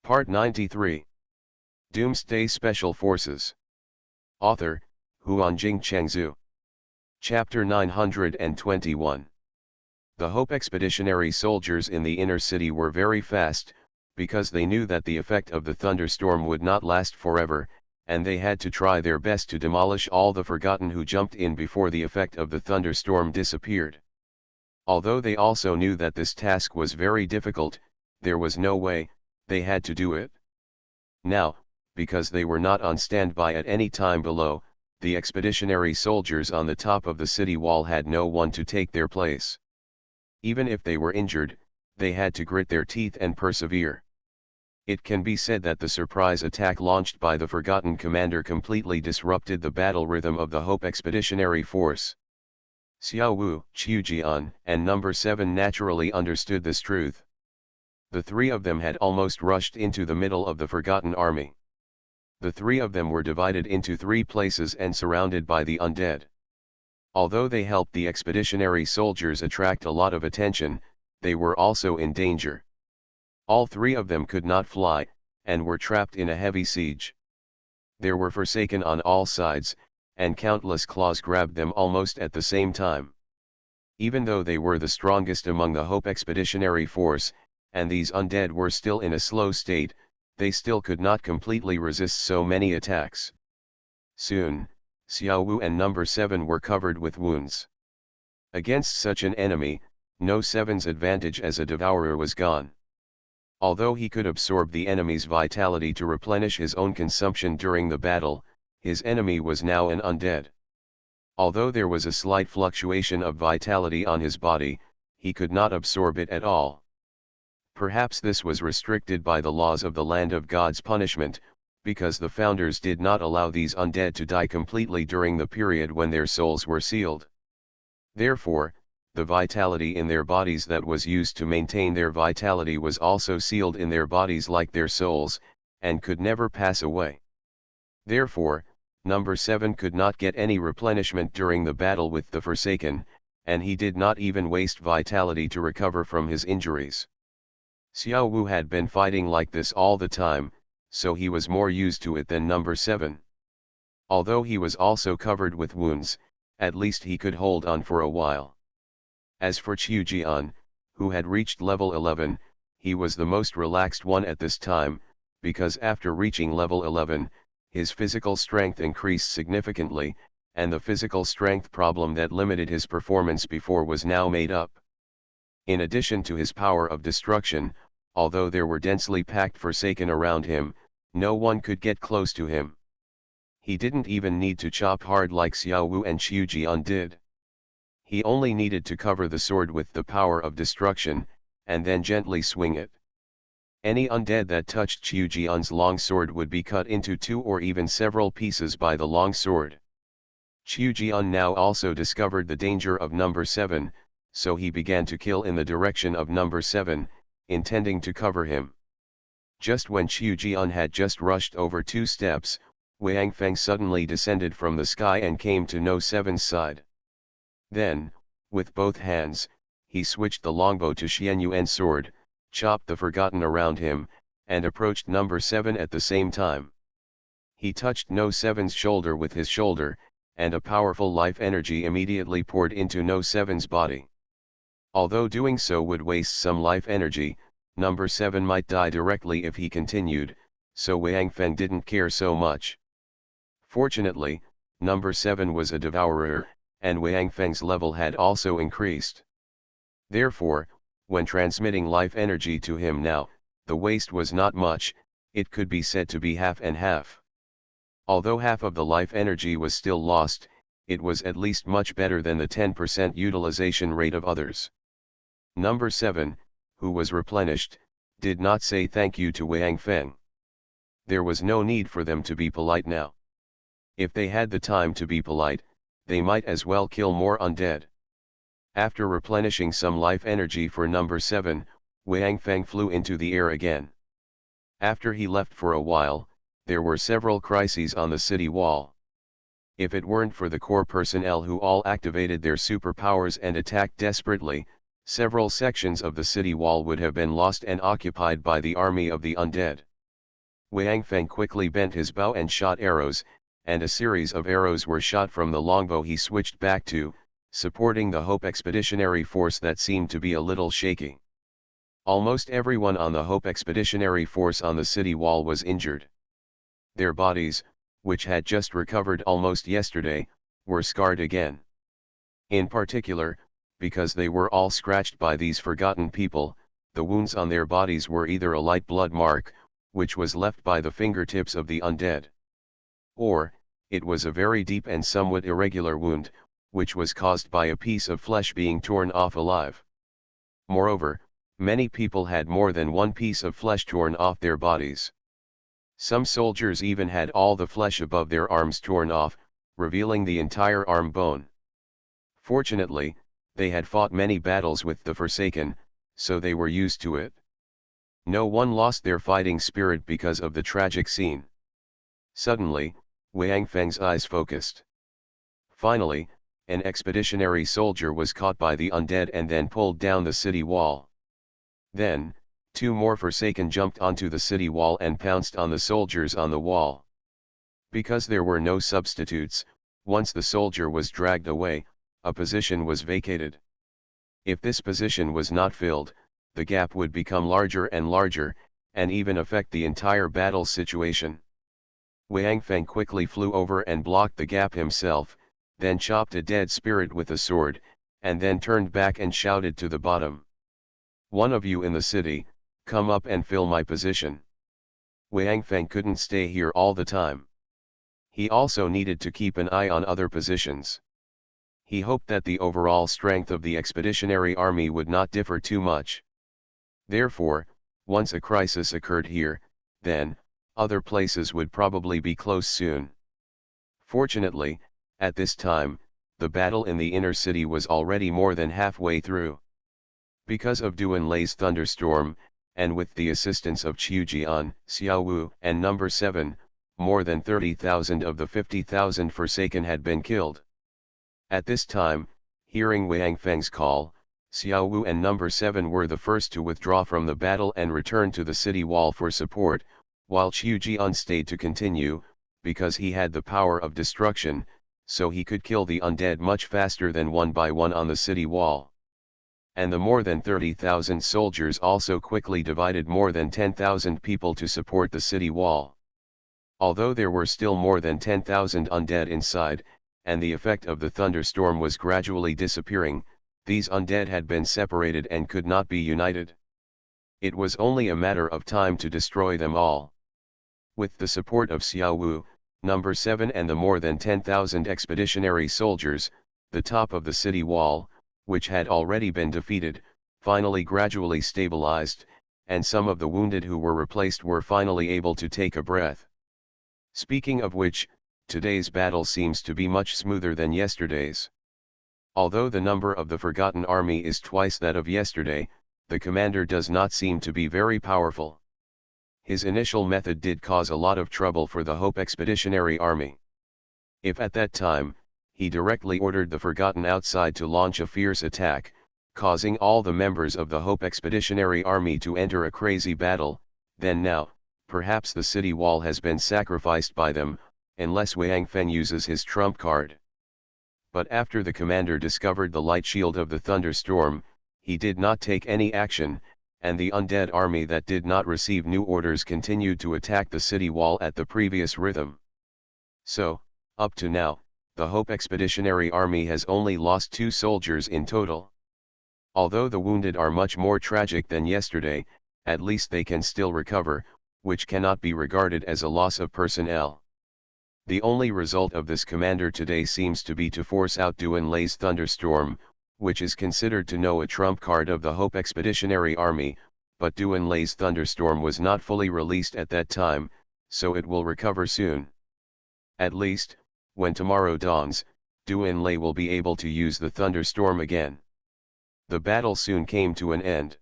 Part 93. Doomsday Special Forces. Author, Huanjing Chengzhu. Chapter 921. The Hope expeditionary soldiers in the inner city were very fast, because they knew that the effect of the thunderstorm would not last forever, and they had to try their best to demolish all the forgotten who jumped in before the effect of the thunderstorm disappeared. Although they also knew that this task was very difficult, there was no way, they had to do it. Now, because they were not on standby at any time below, the expeditionary soldiers on the top of the city wall had no one to take their place. Even if they were injured, they had to grit their teeth and persevere. It can be said that the surprise attack launched by the forgotten commander completely disrupted the battle rhythm of the Hope expeditionary force. Xiao Wu, Qiu Jian, and Number 7 naturally understood this truth. The three of them had almost rushed into the middle of the forgotten army. The three of them were divided into three places and surrounded by the undead. Although they helped the expeditionary soldiers attract a lot of attention, they were also in danger. All three of them could not fly, and were trapped in a heavy siege. There were Forsaken on all sides, and countless claws grabbed them almost at the same time. Even though they were the strongest among the Hope expeditionary force, and these undead were still in a slow state, they still could not completely resist so many attacks. Soon, Xiao Wu and Number 7 were covered with wounds. Against such an enemy, No 7's advantage as a devourer was gone. Although he could absorb the enemy's vitality to replenish his own consumption during the battle, his enemy was now an undead. Although there was a slight fluctuation of vitality on his body, he could not absorb it at all. Perhaps this was restricted by the laws of the Land of God's punishment, because the founders did not allow these undead to die completely during the period when their souls were sealed. Therefore, the vitality in their bodies that was used to maintain their vitality was also sealed in their bodies like their souls, and could never pass away. Therefore, Number 7 could not get any replenishment during the battle with the Forsaken, and he did not even waste vitality to recover from his injuries. Xiao Wu had been fighting like this all the time, so he was more used to it than Number 7. Although he was also covered with wounds, at least he could hold on for a while. As for Qiu Jian, who had reached level 11, he was the most relaxed one at this time, because after reaching level 11, his physical strength increased significantly, and the physical strength problem that limited his performance before was now made up. In addition to his power of destruction, although there were densely packed Forsaken around him, no one could get close to him. He didn't even need to chop hard like Xiao Wu and Qiu Jian did. He only needed to cover the sword with the power of destruction, and then gently swing it. Any undead that touched Qiu Jian's long sword would be cut into two or even several pieces by the long sword. Qiu Jian now also discovered the danger of Number 7, so he began to kill in the direction of Number 7, intending to cover him. Just when Qiu Jian had just rushed over 2 steps, Wang Feng suddenly descended from the sky and came to No 7's side. Then, with both hands, he switched the longbow to Xianyuan's sword, chopped the forgotten around him, and approached Number 7 at the same time. He touched No 7's shoulder with his shoulder, and a powerful life energy immediately poured into No 7's body. Although doing so would waste some life energy, Number 7 might die directly if he continued, so Wang Feng didn't care so much. Fortunately, Number 7 was a devourer, and Wang Feng's level had also increased. Therefore, when transmitting life energy to him now, the waste was not much, it could be said to be half and half. Although half of the life energy was still lost, it was at least much better than the 10% utilization rate of others. Number 7, who was replenished, did not say thank you to Wang Feng. There was no need for them to be polite now. If they had the time to be polite, they might as well kill more undead. After replenishing some life energy for Number 7, Wang Feng flew into the air again. After he left for a while, there were several crises on the city wall. If it weren't for the core personnel who all activated their superpowers and attacked desperately, several sections of the city wall would have been lost and occupied by the army of the undead. Wang Feng quickly bent his bow and shot arrows, and a series of arrows were shot from the longbow he switched back to, supporting the Hope Expeditionary Force that seemed to be a little shaky. Almost everyone on the Hope Expeditionary Force on the city wall was injured. Their bodies, which had just recovered almost yesterday, were scarred again. In particular, because they were all scratched by these forgotten people, the wounds on their bodies were either a light blood mark, which was left by the fingertips of the undead, or it was a very deep and somewhat irregular wound, which was caused by a piece of flesh being torn off alive. Moreover, many people had more than one piece of flesh torn off their bodies. Some soldiers even had all the flesh above their arms torn off, revealing the entire arm bone. Fortunately, they had fought many battles with the Forsaken, so they were used to it. No one lost their fighting spirit because of the tragic scene. Suddenly, Wang Feng's eyes focused. Finally, an expeditionary soldier was caught by the undead and then pulled down the city wall. Then, two more Forsaken jumped onto the city wall and pounced on the soldiers on the wall. Because there were no substitutes, once the soldier was dragged away, a position was vacated. If this position was not filled, the gap would become larger and larger, and even affect the entire battle situation. Wang Feng quickly flew over and blocked the gap himself, then chopped a dead spirit with a sword, and then turned back and shouted to the bottom. "One of you in the city, come up and fill my position." Wang Feng couldn't stay here all the time. He also needed to keep an eye on other positions. He hoped that the overall strength of the expeditionary army would not differ too much. Therefore, once a crisis occurred here, then, other places would probably be close soon. Fortunately, at this time, the battle in the inner city was already more than halfway through. Because of Duan Lei's thunderstorm, and with the assistance of Qiu Jian, Xiao Wu, and Number 7, more than 30,000 of the 50,000 Forsaken had been killed. At this time, hearing Wang Feng's call, Xiao Wu and Number 7 were the first to withdraw from the battle and return to the city wall for support, while Qiu Jian stayed to continue, because he had the power of destruction, so he could kill the undead much faster than one by one on the city wall. And the more than 30,000 soldiers also quickly divided more than 10,000 people to support the city wall. Although there were still more than 10,000 undead inside, and the effect of the thunderstorm was gradually disappearing, these undead had been separated and could not be united. It was only a matter of time to destroy them all. With the support of Xiao Wu, Number 7 and the more than 10,000 expeditionary soldiers, the top of the city wall, which had already been defeated, finally gradually stabilized, and some of the wounded who were replaced were finally able to take a breath. Speaking of which, today's battle seems to be much smoother than yesterday's. Although the number of the forgotten army is twice that of yesterday, the commander does not seem to be very powerful. His initial method did cause a lot of trouble for the Hope Expeditionary Army. If at that time, he directly ordered the forgotten outside to launch a fierce attack, causing all the members of the Hope Expeditionary Army to enter a crazy battle, then now, perhaps the city wall has been sacrificed by them, unless Wang Feng uses his trump card. But after the commander discovered the light shield of the thunderstorm, he did not take any action, and the undead army that did not receive new orders continued to attack the city wall at the previous rhythm. So, up to now, the Hope Expeditionary Army has only lost 2 soldiers in total. Although the wounded are much more tragic than yesterday, at least they can still recover, which cannot be regarded as a loss of personnel. The only result of this commander today seems to be to force out Duan Lei's thunderstorm, which is considered to know a trump card of the Hope Expeditionary Army, but Duan Lei's thunderstorm was not fully released at that time, so it will recover soon. At least, when tomorrow dawns, Duan Lei will be able to use the thunderstorm again. The battle soon came to an end.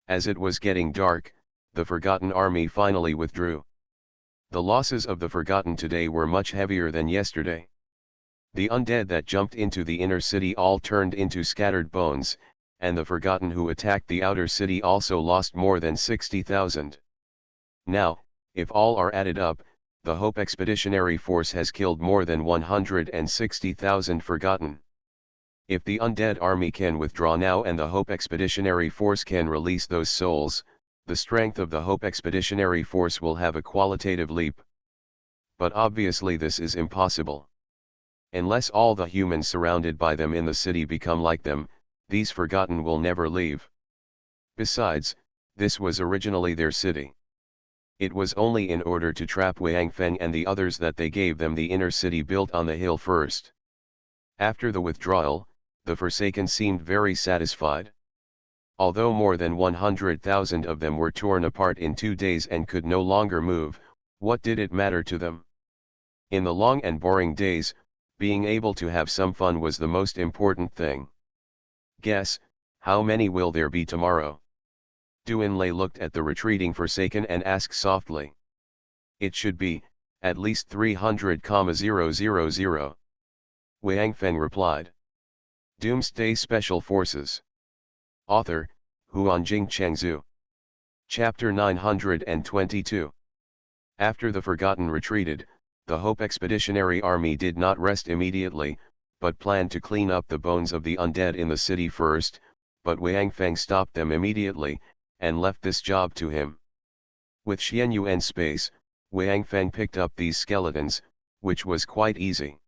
As it was getting dark, the forgotten army finally withdrew. The losses of the forgotten today were much heavier than yesterday. The undead that jumped into the inner city all turned into scattered bones, and the forgotten who attacked the outer city also lost more than 60,000. Now, If all are added up, the Hope Expeditionary Force has killed more than 160,000 Forgotten. If the undead army can withdraw now and the Hope Expeditionary Force can release those souls, the strength of the Hope Expeditionary Force will have a qualitative leap. But obviously this is impossible. Unless all the humans surrounded by them in the city become like them, these Forgotten will never leave. Besides, this was originally their city. It was only in order to trap Wang Feng and the others that they gave them the inner city built on the hill first. After the withdrawal, the Forsaken seemed very satisfied. Although more than 100,000 of them were torn apart in 2 days and could no longer move, what did it matter to them? In the long and boring days, being able to have some fun was the most important thing. Guess, how many will there be tomorrow? Duanlei looked at the retreating Forsaken and asked softly. It should be, at least 300,000. Wang Feng replied. Doomsday Special Forces. Author, Huanjing Chengzhu. Chapter 922. After the Forgotten retreated, the Hope Expeditionary Army did not rest immediately, but planned to clean up the bones of the undead in the city first, but Wang Feng stopped them immediately, and left this job to him. With Xianyuan space, Wang Feng picked up these skeletons, which was quite easy.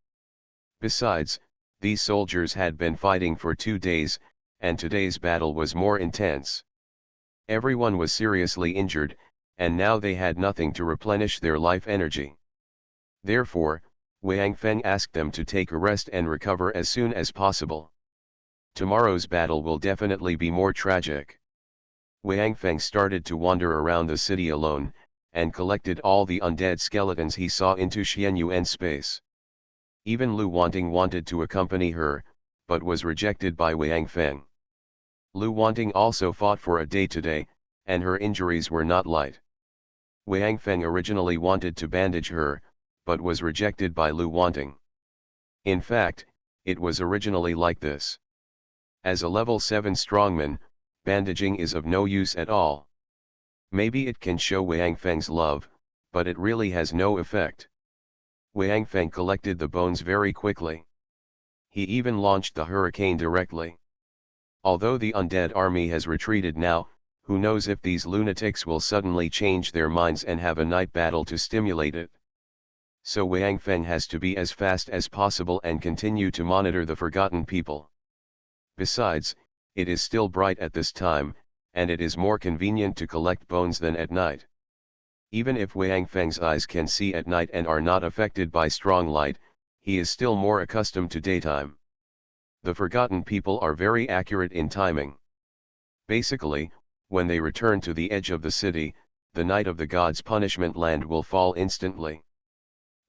Besides, these soldiers had been fighting for 2 days, and today's battle was more intense. Everyone was seriously injured, and now they had nothing to replenish their life energy. Therefore, Wang Feng asked them to take a rest and recover as soon as possible. Tomorrow's battle will definitely be more tragic. Wang Feng started to wander around the city alone, and collected all the undead skeletons he saw into Xianyuan space. Even Lu Wanting wanted to accompany her, but was rejected by Wang Feng. Lu Wanting also fought for a day today, and her injuries were not light. Wang Feng originally wanted to bandage her, but was rejected by Lu Wanting. In fact, it was originally like this. As a level 7 strongman, bandaging is of no use at all. Maybe it can show Wang Feng's love, but it really has no effect. Wang Feng collected the bones very quickly. He even launched the hurricane directly. Although the undead army has retreated now, who knows if these lunatics will suddenly change their minds and have a night battle to stimulate it. So Wang Feng has to be as fast as possible and continue to monitor the Forgotten people. Besides, it is still bright at this time, and it is more convenient to collect bones than at night. Even if Wang Feng's eyes can see at night and are not affected by strong light, he is still more accustomed to daytime. The Forgotten people are very accurate in timing. Basically, when they return to the edge of the city, the night of the gods' punishment land will fall instantly.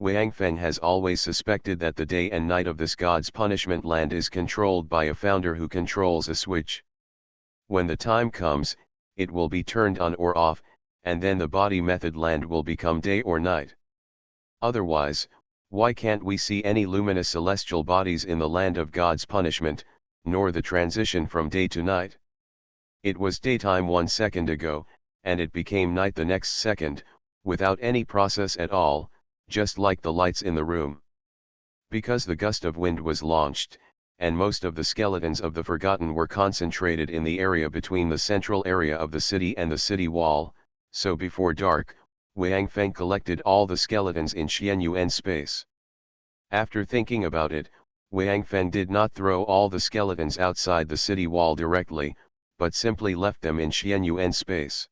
Wang Feng has always suspected that the day and night of this god's punishment land is controlled by a founder who controls a switch. When the time comes, it will be turned on or off, and then the body method land will become day or night. Otherwise, why can't we see any luminous celestial bodies in the land of God's punishment, nor the transition from day to night? It was daytime 1 second ago, and it became night the next second, without any process at all, just like the lights in the room. Because the gust of wind was launched, and most of the skeletons of the Forgotten were concentrated in the area between the central area of the city and the city wall, so before dark, Wang Feng collected all the skeletons in Xianyuan space. After thinking about it, Wang Feng did not throw all the skeletons outside the city wall directly, but simply left them in Xianyuan space.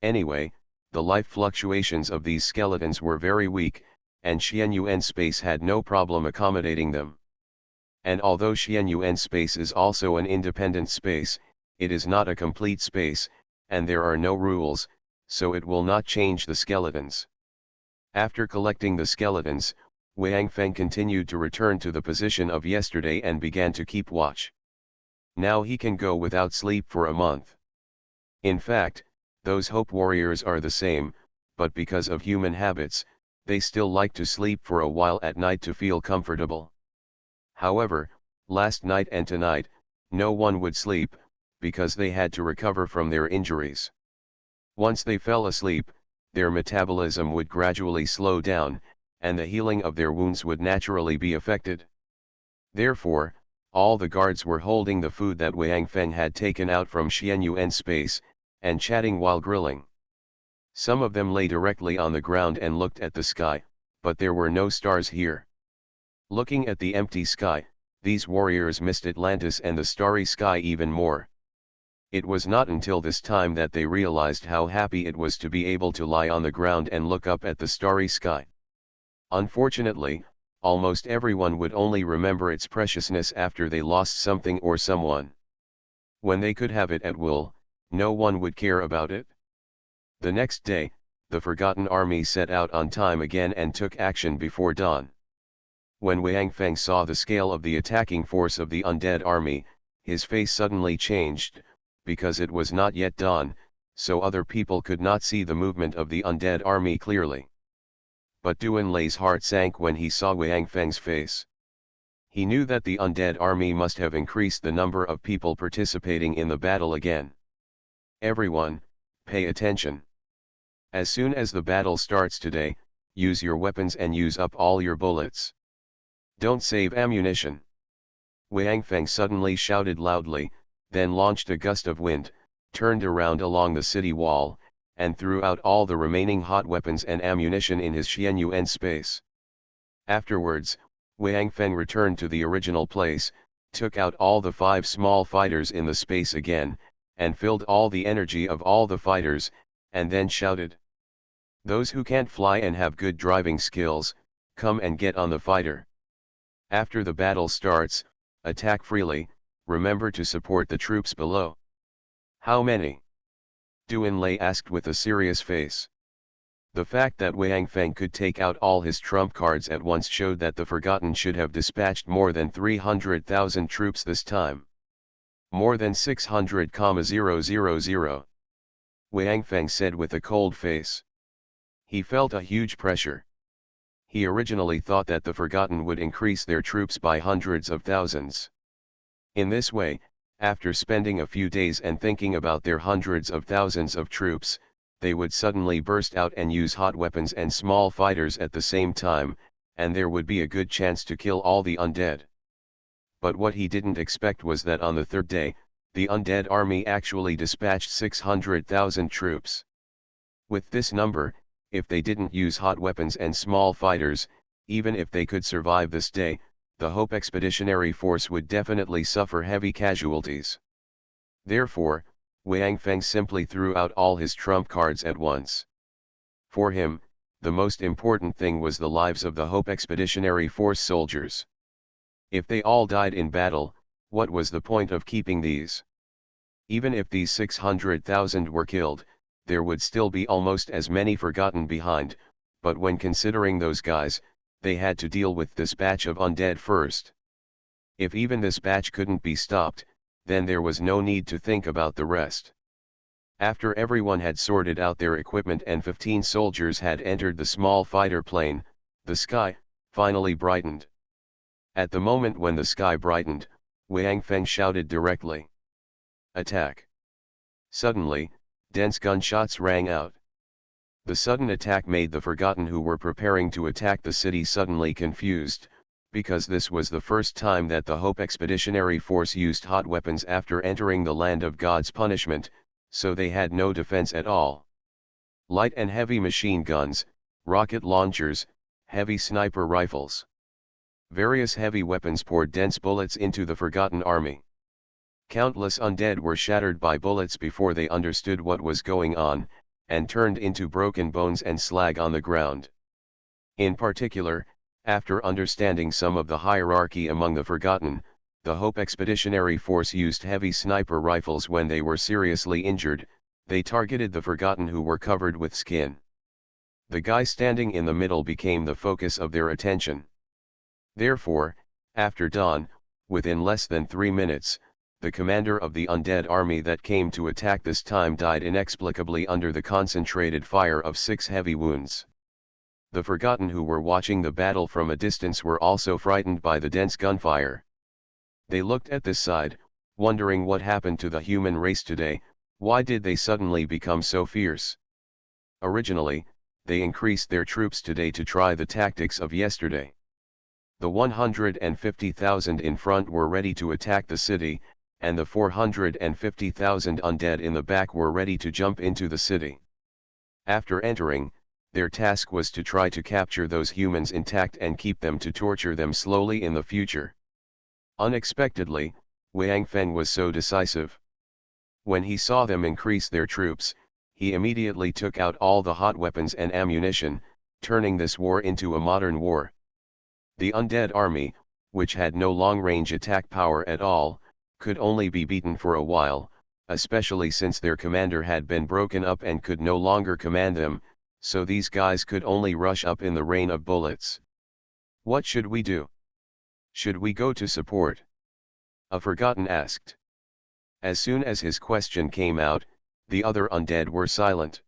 Anyway, the life fluctuations of these skeletons were very weak, and Xianyuan space had no problem accommodating them. And although Xianyuan space is also an independent space, it is not a complete space, and there are no rules, so it will not change the skeletons. After collecting the skeletons, Wang Feng continued to return to the position of yesterday and began to keep watch. Now he can go without sleep for a month. In fact, those hope warriors are the same, but because of human habits, they still like to sleep for a while at night to feel comfortable. However, last night and tonight, no one would sleep, because they had to recover from their injuries. Once they fell asleep, their metabolism would gradually slow down, and the healing of their wounds would naturally be affected. Therefore, all the guards were holding the food that Wang Feng had taken out from Xianyuan space, and chatting while grilling. Some of them lay directly on the ground and looked at the sky, but there were no stars here. Looking at the empty sky, these warriors missed Atlantis and the starry sky even more. It was not until this time that they realized how happy it was to be able to lie on the ground and look up at the starry sky. Unfortunately, almost everyone would only remember its preciousness after they lost something or someone. When they could have it at will, no one would care about it. The next day, the Forgotten Army set out on time again and took action before dawn. When Wang Feng saw the scale of the attacking force of the undead army, his face suddenly changed, because it was not yet dawn, so other people could not see the movement of the undead army clearly. But Duan Lei's heart sank when he saw Wang Feng's face. He knew that the undead army must have increased the number of people participating in the battle again. Everyone, pay attention. As soon as the battle starts today, use your weapons and use up all your bullets. Don't save ammunition. Wang Feng suddenly shouted loudly, then launched a gust of wind, turned around along the city wall, and threw out all the remaining hot weapons and ammunition in his Xianyuan space. Afterwards, Wang Feng returned to the original place, took out all the 5 small fighters in the space again, and filled all the energy of all the fighters, and then shouted. Those who can't fly and have good driving skills, come and get on the fighter. After the battle starts, attack freely, remember to support the troops below. How many? Duan Lei asked with a serious face. The fact that Wang Feng could take out all his trump cards at once showed that the Forgotten should have dispatched more than 300,000 troops this time. More than 600,000. Wang Feng said with a cold face. He felt a huge pressure. He originally thought that the Forgotten would increase their troops by hundreds of thousands. In this way, after spending a few days and thinking about their hundreds of thousands of troops, they would suddenly burst out and use hot weapons and small fighters at the same time, and there would be a good chance to kill all the undead. But what he didn't expect was that on the third day, the undead army actually dispatched 600,000 troops. With this number, if they didn't use hot weapons and small fighters, even if they could survive this day, the Hope Expeditionary Force would definitely suffer heavy casualties. Therefore, Wang Feng simply threw out all his trump cards at once. For him, the most important thing was the lives of the Hope Expeditionary Force soldiers. If they all died in battle, what was the point of keeping these? Even if these 600,000 were killed, there would still be almost as many forgotten behind, but when considering those guys, they had to deal with this batch of undead first. If even this batch couldn't be stopped, then there was no need to think about the rest. After everyone had sorted out their equipment and 15 soldiers had entered the small fighter plane, the sky finally brightened. At the moment when the sky brightened, Wang Feng shouted directly. Attack! Suddenly, dense gunshots rang out. The sudden attack made the Forgotten who were preparing to attack the city suddenly confused, because this was the first time that the Hope Expeditionary Force used hot weapons after entering the land of God's punishment, so they had no defense at all. Light and heavy machine guns, rocket launchers, heavy sniper rifles. Various heavy weapons poured dense bullets into the Forgotten army. Countless undead were shattered by bullets before they understood what was going on, and turned into broken bones and slag on the ground. In particular, after understanding some of the hierarchy among the Forgotten, the Hope Expeditionary Force used heavy sniper rifles when they were seriously injured. They targeted the Forgotten who were covered with skin. The guy standing in the middle became the focus of their attention. Therefore, after dawn, within less than 3 minutes, the commander of the undead army that came to attack this time died inexplicably under the concentrated fire of 6 heavy wounds. The Forgotten who were watching the battle from a distance were also frightened by the dense gunfire. They looked at this side, wondering what happened to the human race today. Why did they suddenly become so fierce? Originally, they increased their troops today to try the tactics of yesterday. The 150,000 in front were ready to attack the city, and the 450,000 undead in the back were ready to jump into the city. After entering, their task was to try to capture those humans intact and keep them to torture them slowly in the future. Unexpectedly, Wang Feng was so decisive. When he saw them increase their troops, he immediately took out all the hot weapons and ammunition, turning this war into a modern war. The undead army, which had no long-range attack power at all, could only be beaten for a while, especially since their commander had been broken up and could no longer command them, so these guys could only rush up in the rain of bullets. What should we do? Should we go to support? A Forgotten asked. As soon as his question came out, the other undead were silent.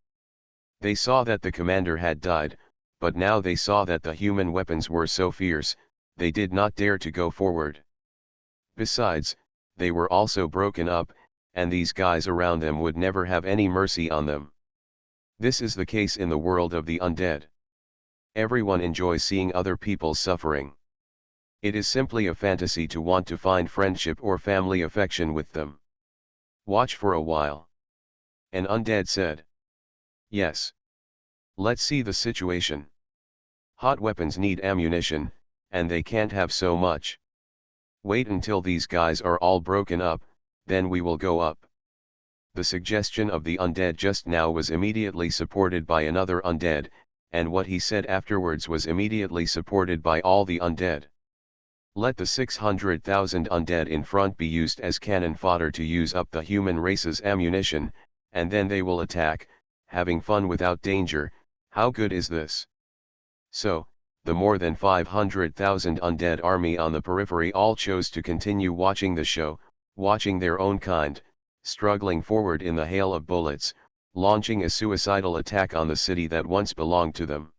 They saw that the commander had died, but now they saw that the human weapons were so fierce, they did not dare to go forward. Besides, they were also broken up, and these guys around them would never have any mercy on them. This is the case in the world of the undead. Everyone enjoys seeing other people suffering. It is simply a fantasy to want to find friendship or family affection with them. Watch for a while. An undead said. Yes. Let's see the situation. Hot weapons need ammunition, and they can't have so much. Wait until these guys are all broken up, then we will go up. The suggestion of the undead just now was immediately supported by another undead, and what he said afterwards was immediately supported by all the undead. Let the 600,000 undead in front be used as cannon fodder to use up the human race's ammunition, and then they will attack, having fun without danger. How good is this? So, the more than 500,000 undead army on the periphery all chose to continue watching the show, watching their own kind, struggling forward in the hail of bullets, launching a suicidal attack on the city that once belonged to them.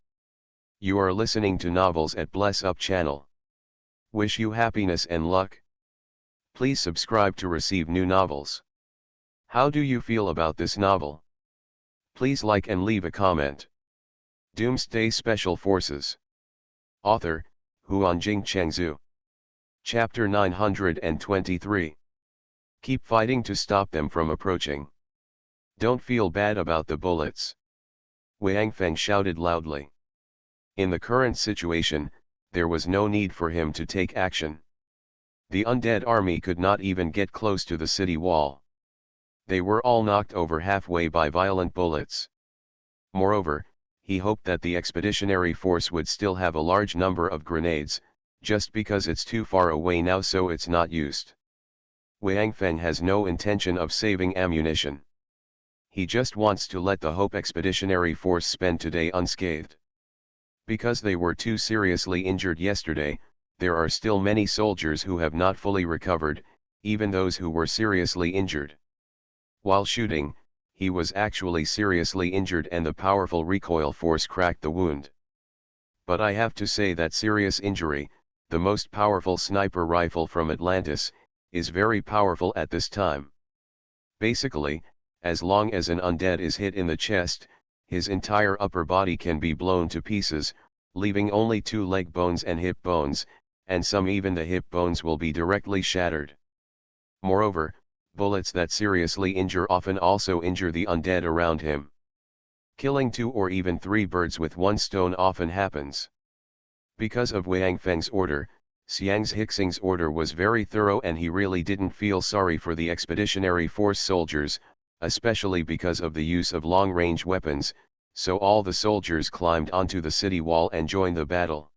You are listening to Novels at Bless Up channel. Wish you happiness and luck. Please subscribe to receive new novels. How do you feel about this novel? Please like and leave a comment. Doomsday Special Forces. Author, Huanjing Chengzhu. Chapter 923. Keep fighting to stop them from approaching. Don't feel bad about the bullets. Wang Feng shouted loudly. In the current situation, there was no need for him to take action. The undead army could not even get close to the city wall. They were all knocked over halfway by violent bullets. Moreover, he hoped that the expeditionary force would still have a large number of grenades, just because it's too far away now so it's not used. Wang Feng has no intention of saving ammunition. He just wants to let the Hope expeditionary force spend today unscathed. Because they were too seriously injured yesterday, there are still many soldiers who have not fully recovered, even those who were seriously injured. While shooting, he was actually seriously injured and the powerful recoil force cracked the wound. But I have to say that serious injury, the most powerful sniper rifle from Atlantis, is very powerful at this time. Basically, as long as an undead is hit in the chest, his entire upper body can be blown to pieces, leaving only 2 leg bones and hip bones, and some even the hip bones will be directly shattered. Moreover, bullets that seriously injure often also injure the undead around him. Killing 2 or even 3 birds with 1 stone often happens. Because of Wang Feng's order, Xiang Hixing's order was very thorough and he really didn't feel sorry for the expeditionary force soldiers, especially because of the use of long-range weapons, so all the soldiers climbed onto the city wall and joined the battle.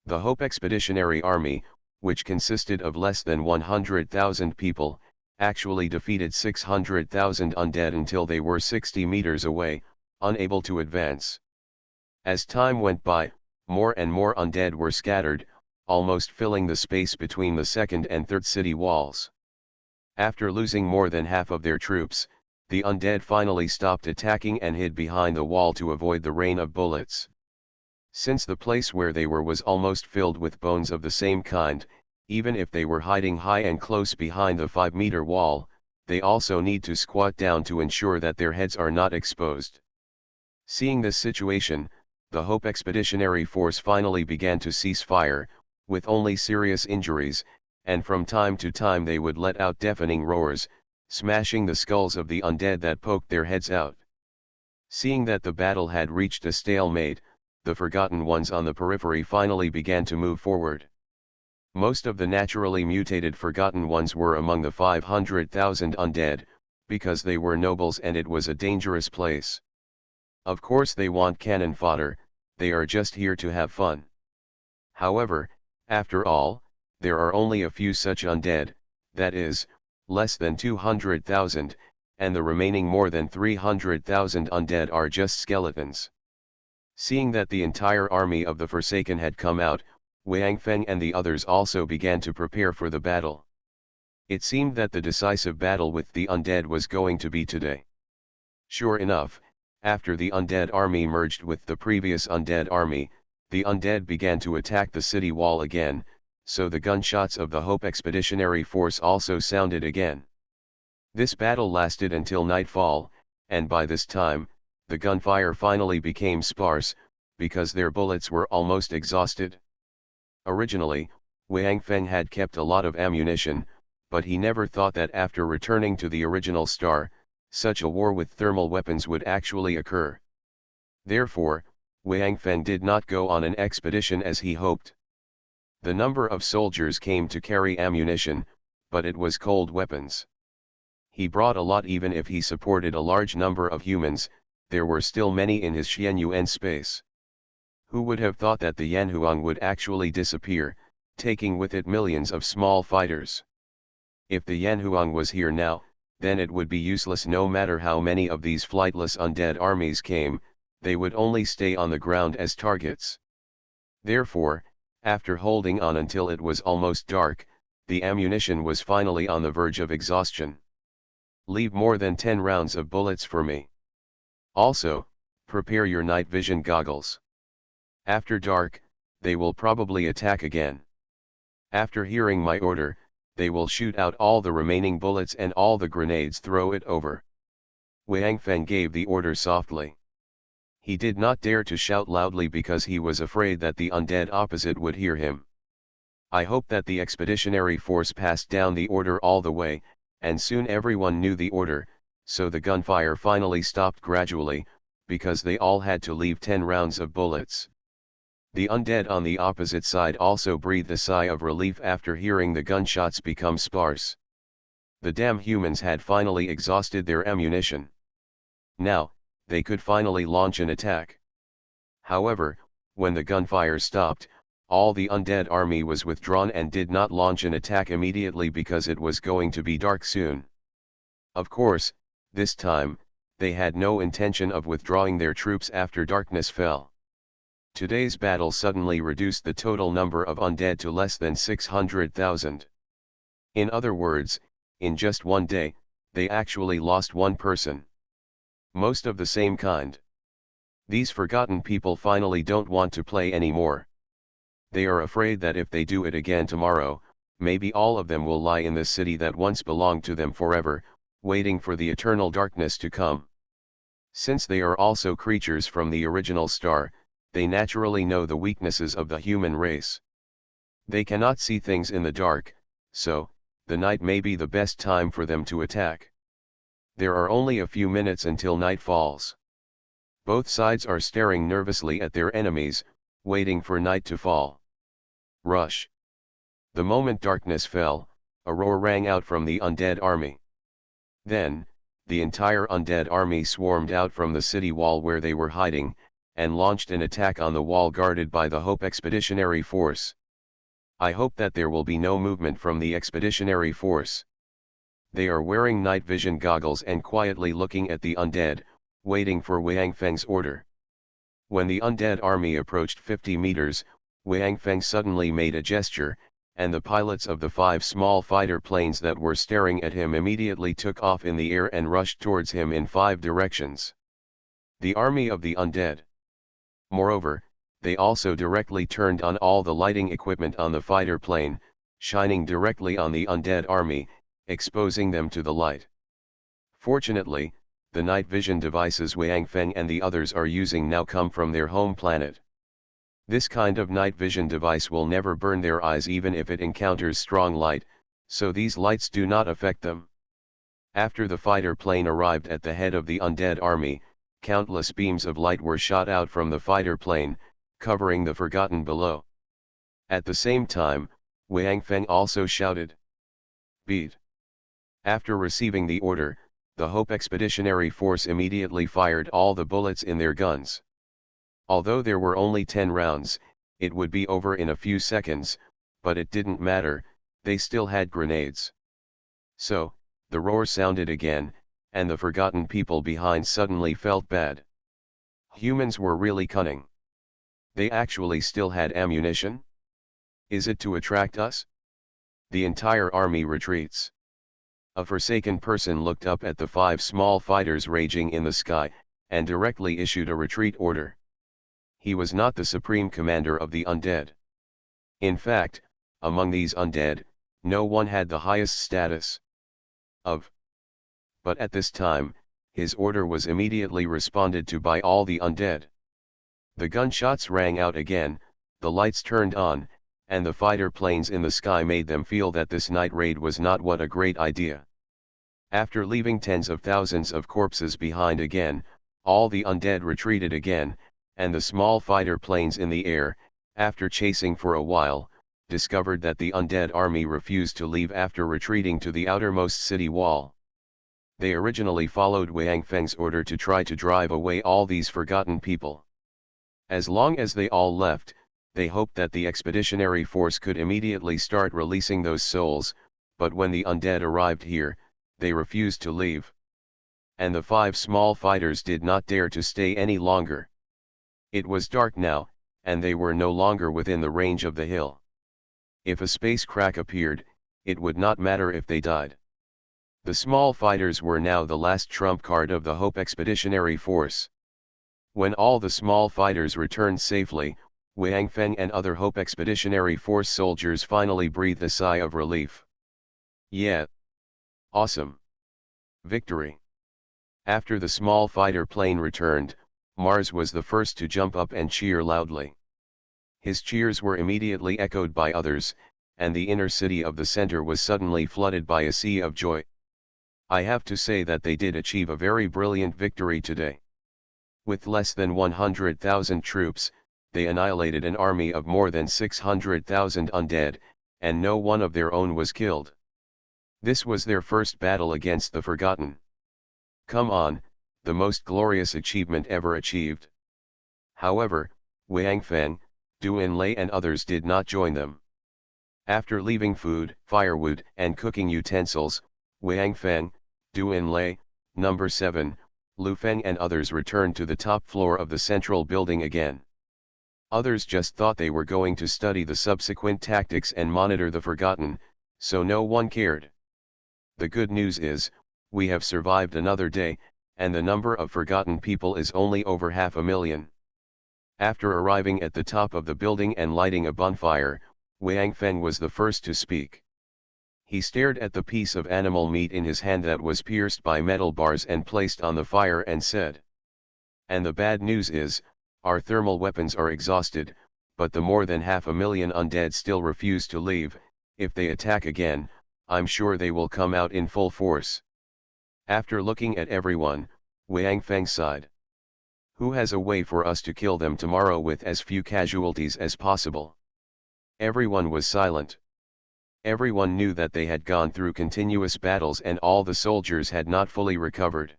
The Hope Expeditionary Army, which consisted of less than 100,000 people, actually defeated 600,000 undead until they were 60 meters away, unable to advance. As time went by, more and more undead were scattered, almost filling the space between the second and third city walls. After losing more than half of their troops, the undead finally stopped attacking and hid behind the wall to avoid the rain of bullets. Since the place where they were was almost filled with bones of the same kind, even if they were hiding high and close behind the 5-meter wall, they also need to squat down to ensure that their heads are not exposed. Seeing this situation, the Hope Expeditionary Force finally began to cease fire, with only serious injuries, and from time to time they would let out deafening roars, smashing the skulls of the undead that poked their heads out. Seeing that the battle had reached a stalemate, the Forgotten Ones on the periphery finally began to move forward. Most of the naturally mutated Forgotten Ones were among the 500,000 undead, because they were nobles and it was a dangerous place. Of course they want cannon fodder, they are just here to have fun. However, after all, there are only a few such undead, that is, less than 200,000, and the remaining more than 300,000 undead are just skeletons. Seeing that the entire army of the Forsaken had come out, Wang Feng and the others also began to prepare for the battle. It seemed that the decisive battle with the undead was going to be today. Sure enough, after the undead army merged with the previous undead army, the undead began to attack the city wall again, so the gunshots of the Hope Expeditionary Force also sounded again. This battle lasted until nightfall, and by this time, the gunfire finally became sparse, because their bullets were almost exhausted. Originally, Wang Feng had kept a lot of ammunition, but he never thought that after returning to the original star, such a war with thermal weapons would actually occur. Therefore, Wang Feng did not go on an expedition as he hoped. The number of soldiers came to carry ammunition, but it was cold weapons. He brought a lot. Even if he supported a large number of humans, there were still many in his Xianyuan space. Who would have thought that the Yanhuang would actually disappear, taking with it millions of small fighters? If the Yanhuang was here now, then it would be useless. No matter how many of these flightless undead armies came, they would only stay on the ground as targets. Therefore, after holding on until it was almost dark, the ammunition was finally on the verge of exhaustion. Leave more than 10 rounds of bullets for me. Also, prepare your night vision goggles. After dark, they will probably attack again. After hearing my order, they will shoot out all the remaining bullets and all the grenades. Throw it over. Wang Feng gave the order softly. He did not dare to shout loudly because he was afraid that the undead opposite would hear him. I hope that the expeditionary force passed down the order all the way, and soon everyone knew the order, so the gunfire finally stopped gradually, because they all had to leave 10 rounds of bullets. The undead on the opposite side also breathed a sigh of relief after hearing the gunshots become sparse. The damn humans had finally exhausted their ammunition. Now, they could finally launch an attack. However, when the gunfire stopped, all the undead army was withdrawn and did not launch an attack immediately because it was going to be dark soon. Of course, this time, they had no intention of withdrawing their troops after darkness fell. Today's battle suddenly reduced the total number of undead to less than 600,000. In other words, in just one day, they actually lost one person. Most of the same kind. These forgotten people finally don't want to play anymore. They are afraid that if they do it again tomorrow, maybe all of them will lie in the city that once belonged to them forever, waiting for the eternal darkness to come. Since they are also creatures from the original star, they naturally know the weaknesses of the human race. They cannot see things in the dark, so, the night may be the best time for them to attack. There are only a few minutes until night falls. Both sides are staring nervously at their enemies, waiting for night to fall. Rush. The moment darkness fell, a roar rang out from the undead army. Then, the entire undead army swarmed out from the city wall where they were hiding, and launched an attack on the wall guarded by the Hope Expeditionary Force. I hope that there will be no movement from the Expeditionary Force. They are wearing night vision goggles and quietly looking at the undead, waiting for Wang Feng's order. When the undead army approached 50 meters, Wang Feng suddenly made a gesture, and the pilots of the 5 small fighter planes that were staring at him immediately took off in the air and rushed towards him in 5 directions. The army of the undead. Moreover, they also directly turned on all the lighting equipment on the fighter plane, shining directly on the undead army, exposing them to the light. Fortunately, The night vision devices Wang Feng and the others are using now come from their home planet. This kind of night vision device will never burn their eyes even if it encounters strong light, so these lights do not affect them. After the fighter plane arrived at the head of the undead army, countless beams of light were shot out from the fighter plane, covering the Forgotten below. At the same time, Wang Feng also shouted, "Beat!" After receiving the order, the Hope Expeditionary Force immediately fired all the bullets in their guns. Although there were only 10 rounds, it would be over in a few seconds, but it didn't matter, they still had grenades. So, the roar sounded again, and the forgotten people behind suddenly felt bad. Humans were really cunning. They actually still had ammunition? Is it to attract us? The entire army retreats. A forsaken person looked up at the 5 small fighters raging in the sky, and directly issued a retreat order. He was not the supreme commander of the undead. In fact, among these undead, no one had the highest status of. But at this time, his order was immediately responded to by all the undead. The gunshots rang out again, the lights turned on, and the fighter planes in the sky made them feel that this night raid was not what a great idea. After leaving tens of thousands of corpses behind again, all the undead retreated again, and the small fighter planes in the air, after chasing for a while, discovered that the undead army refused to leave after retreating to the outermost city wall. They originally followed Wang Feng's order to try to drive away all these forgotten people. As long as they all left, they hoped that the expeditionary force could immediately start releasing those souls, but when the undead arrived here, they refused to leave. And the 5 small fighters did not dare to stay any longer. It was dark now, and they were no longer within the range of the hill. If a space crack appeared, it would not matter if they died. The small fighters were now the last trump card of the Hope Expeditionary Force. When all the small fighters returned safely, Wang Feng and other Hope Expeditionary Force soldiers finally breathed a sigh of relief. Yeah. Awesome. Victory. After the small fighter plane returned, Mars was the first to jump up and cheer loudly. His cheers were immediately echoed by others, and the inner city of the center was suddenly flooded by a sea of joy. I have to say that they did achieve a very brilliant victory today. With less than 100,000 troops, they annihilated an army of more than 600,000 undead, and no one of their own was killed. This was their first battle against the Forgotten. Come on, the most glorious achievement ever achieved. However, Wang Feng, Du Enlai and others did not join them. After leaving food, firewood and cooking utensils, Wang Feng, Du Enlai, number 7, Lu Feng and others returned to the top floor of the central building again. Others just thought they were going to study the subsequent tactics and monitor the Forgotten, so no one cared. The good news is, we have survived another day, and the number of forgotten people is only over 500,000. After arriving at the top of the building and lighting a bonfire, Wang Feng was the first to speak. He stared at the piece of animal meat in his hand that was pierced by metal bars and placed on the fire and said, "And the bad news is, our thermal weapons are exhausted, but the more than 500,000 undead still refuse to leave. If they attack again, I'm sure they will come out in full force." After looking at everyone, Wang Feng sighed. "Who has a way for us to kill them tomorrow with as few casualties as possible?" Everyone was silent. Everyone knew that they had gone through continuous battles and all the soldiers had not fully recovered.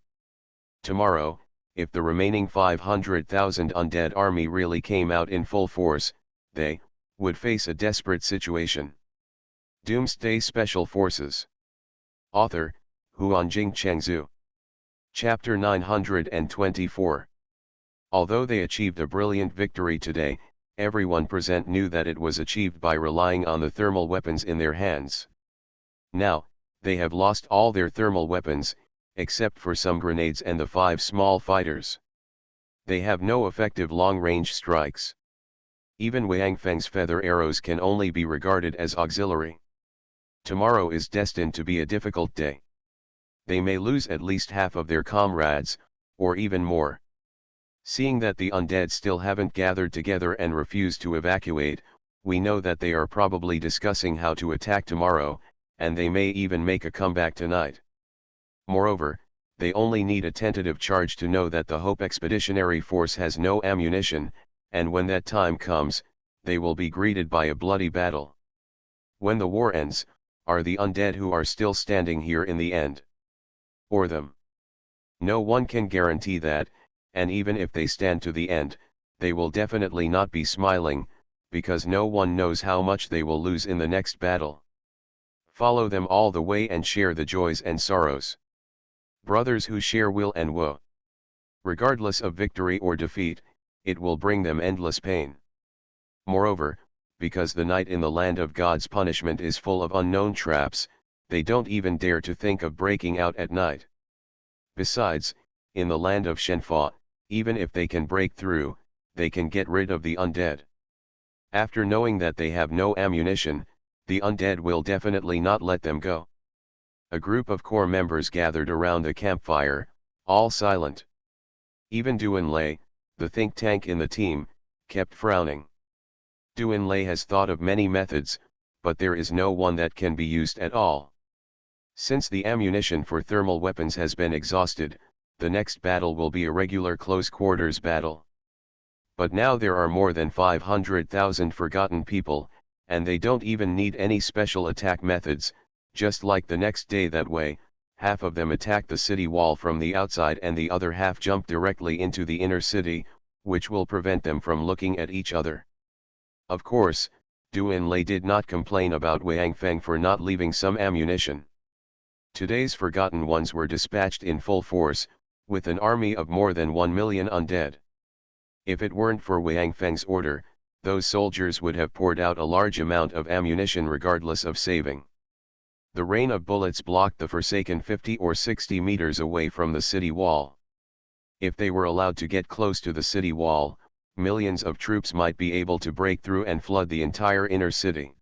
Tomorrow, if the remaining 500,000 undead army really came out in full force, they would face a desperate situation. Doomsday Special Forces. Author, Huanjing Chengzhu. Chapter 924. Although they achieved a brilliant victory today, everyone present knew that it was achieved by relying on the thermal weapons in their hands. Now, they have lost all their thermal weapons, except for some grenades and the 5 small fighters. They have no effective long-range strikes. Even Wang Feng's feather arrows can only be regarded as auxiliary. Tomorrow is destined to be a difficult day. they may lose at least half of their comrades, or even more. Seeing that the undead still haven't gathered together and refuse to evacuate, we know that they are probably discussing how to attack tomorrow, and they may even make a comeback tonight. Moreover, they only need a tentative charge to know that the Hope Expeditionary Force has no ammunition, and when that time comes, they will be greeted by a bloody battle. When the war ends, are the undead who are still standing here in the end? Or them? No one can guarantee that, and even if they stand to the end, they will definitely not be smiling, because no one knows how much they will lose in the next battle. Follow them all the way and share the joys and sorrows. Brothers who share weal and woe. Regardless of victory or defeat, it will bring them endless pain. Moreover, because the night in the land of God's punishment is full of unknown traps, they don't even dare to think of breaking out at night. Besides, in the land of Shenfa, even if they can break through, they can get rid of the undead. After knowing that they have no ammunition, the undead will definitely not let them go. A group of core members gathered around a campfire, all silent. Even Duan Lei, the think tank in the team, kept frowning. Duan Lei has thought of many methods, but there is no one that can be used at all. Since the ammunition for thermal weapons has been exhausted, the next battle will be a regular close quarters battle. But now there are more than 500,000 forgotten people, and they don't even need any special attack methods, just like the next day that way, half of them attack the city wall from the outside and the other half jump directly into the inner city, which will prevent them from looking at each other. Of course, Duan Lei did not complain about Wang Feng for not leaving some ammunition. Today's forgotten ones were dispatched in full force, with an army of more than 1 million undead. If it weren't for Wang Feng's order, those soldiers would have poured out a large amount of ammunition regardless of saving. The rain of bullets blocked the Forsaken 50 or 60 meters away from the city wall. If they were allowed to get close to the city wall, millions of troops might be able to break through and flood the entire inner city.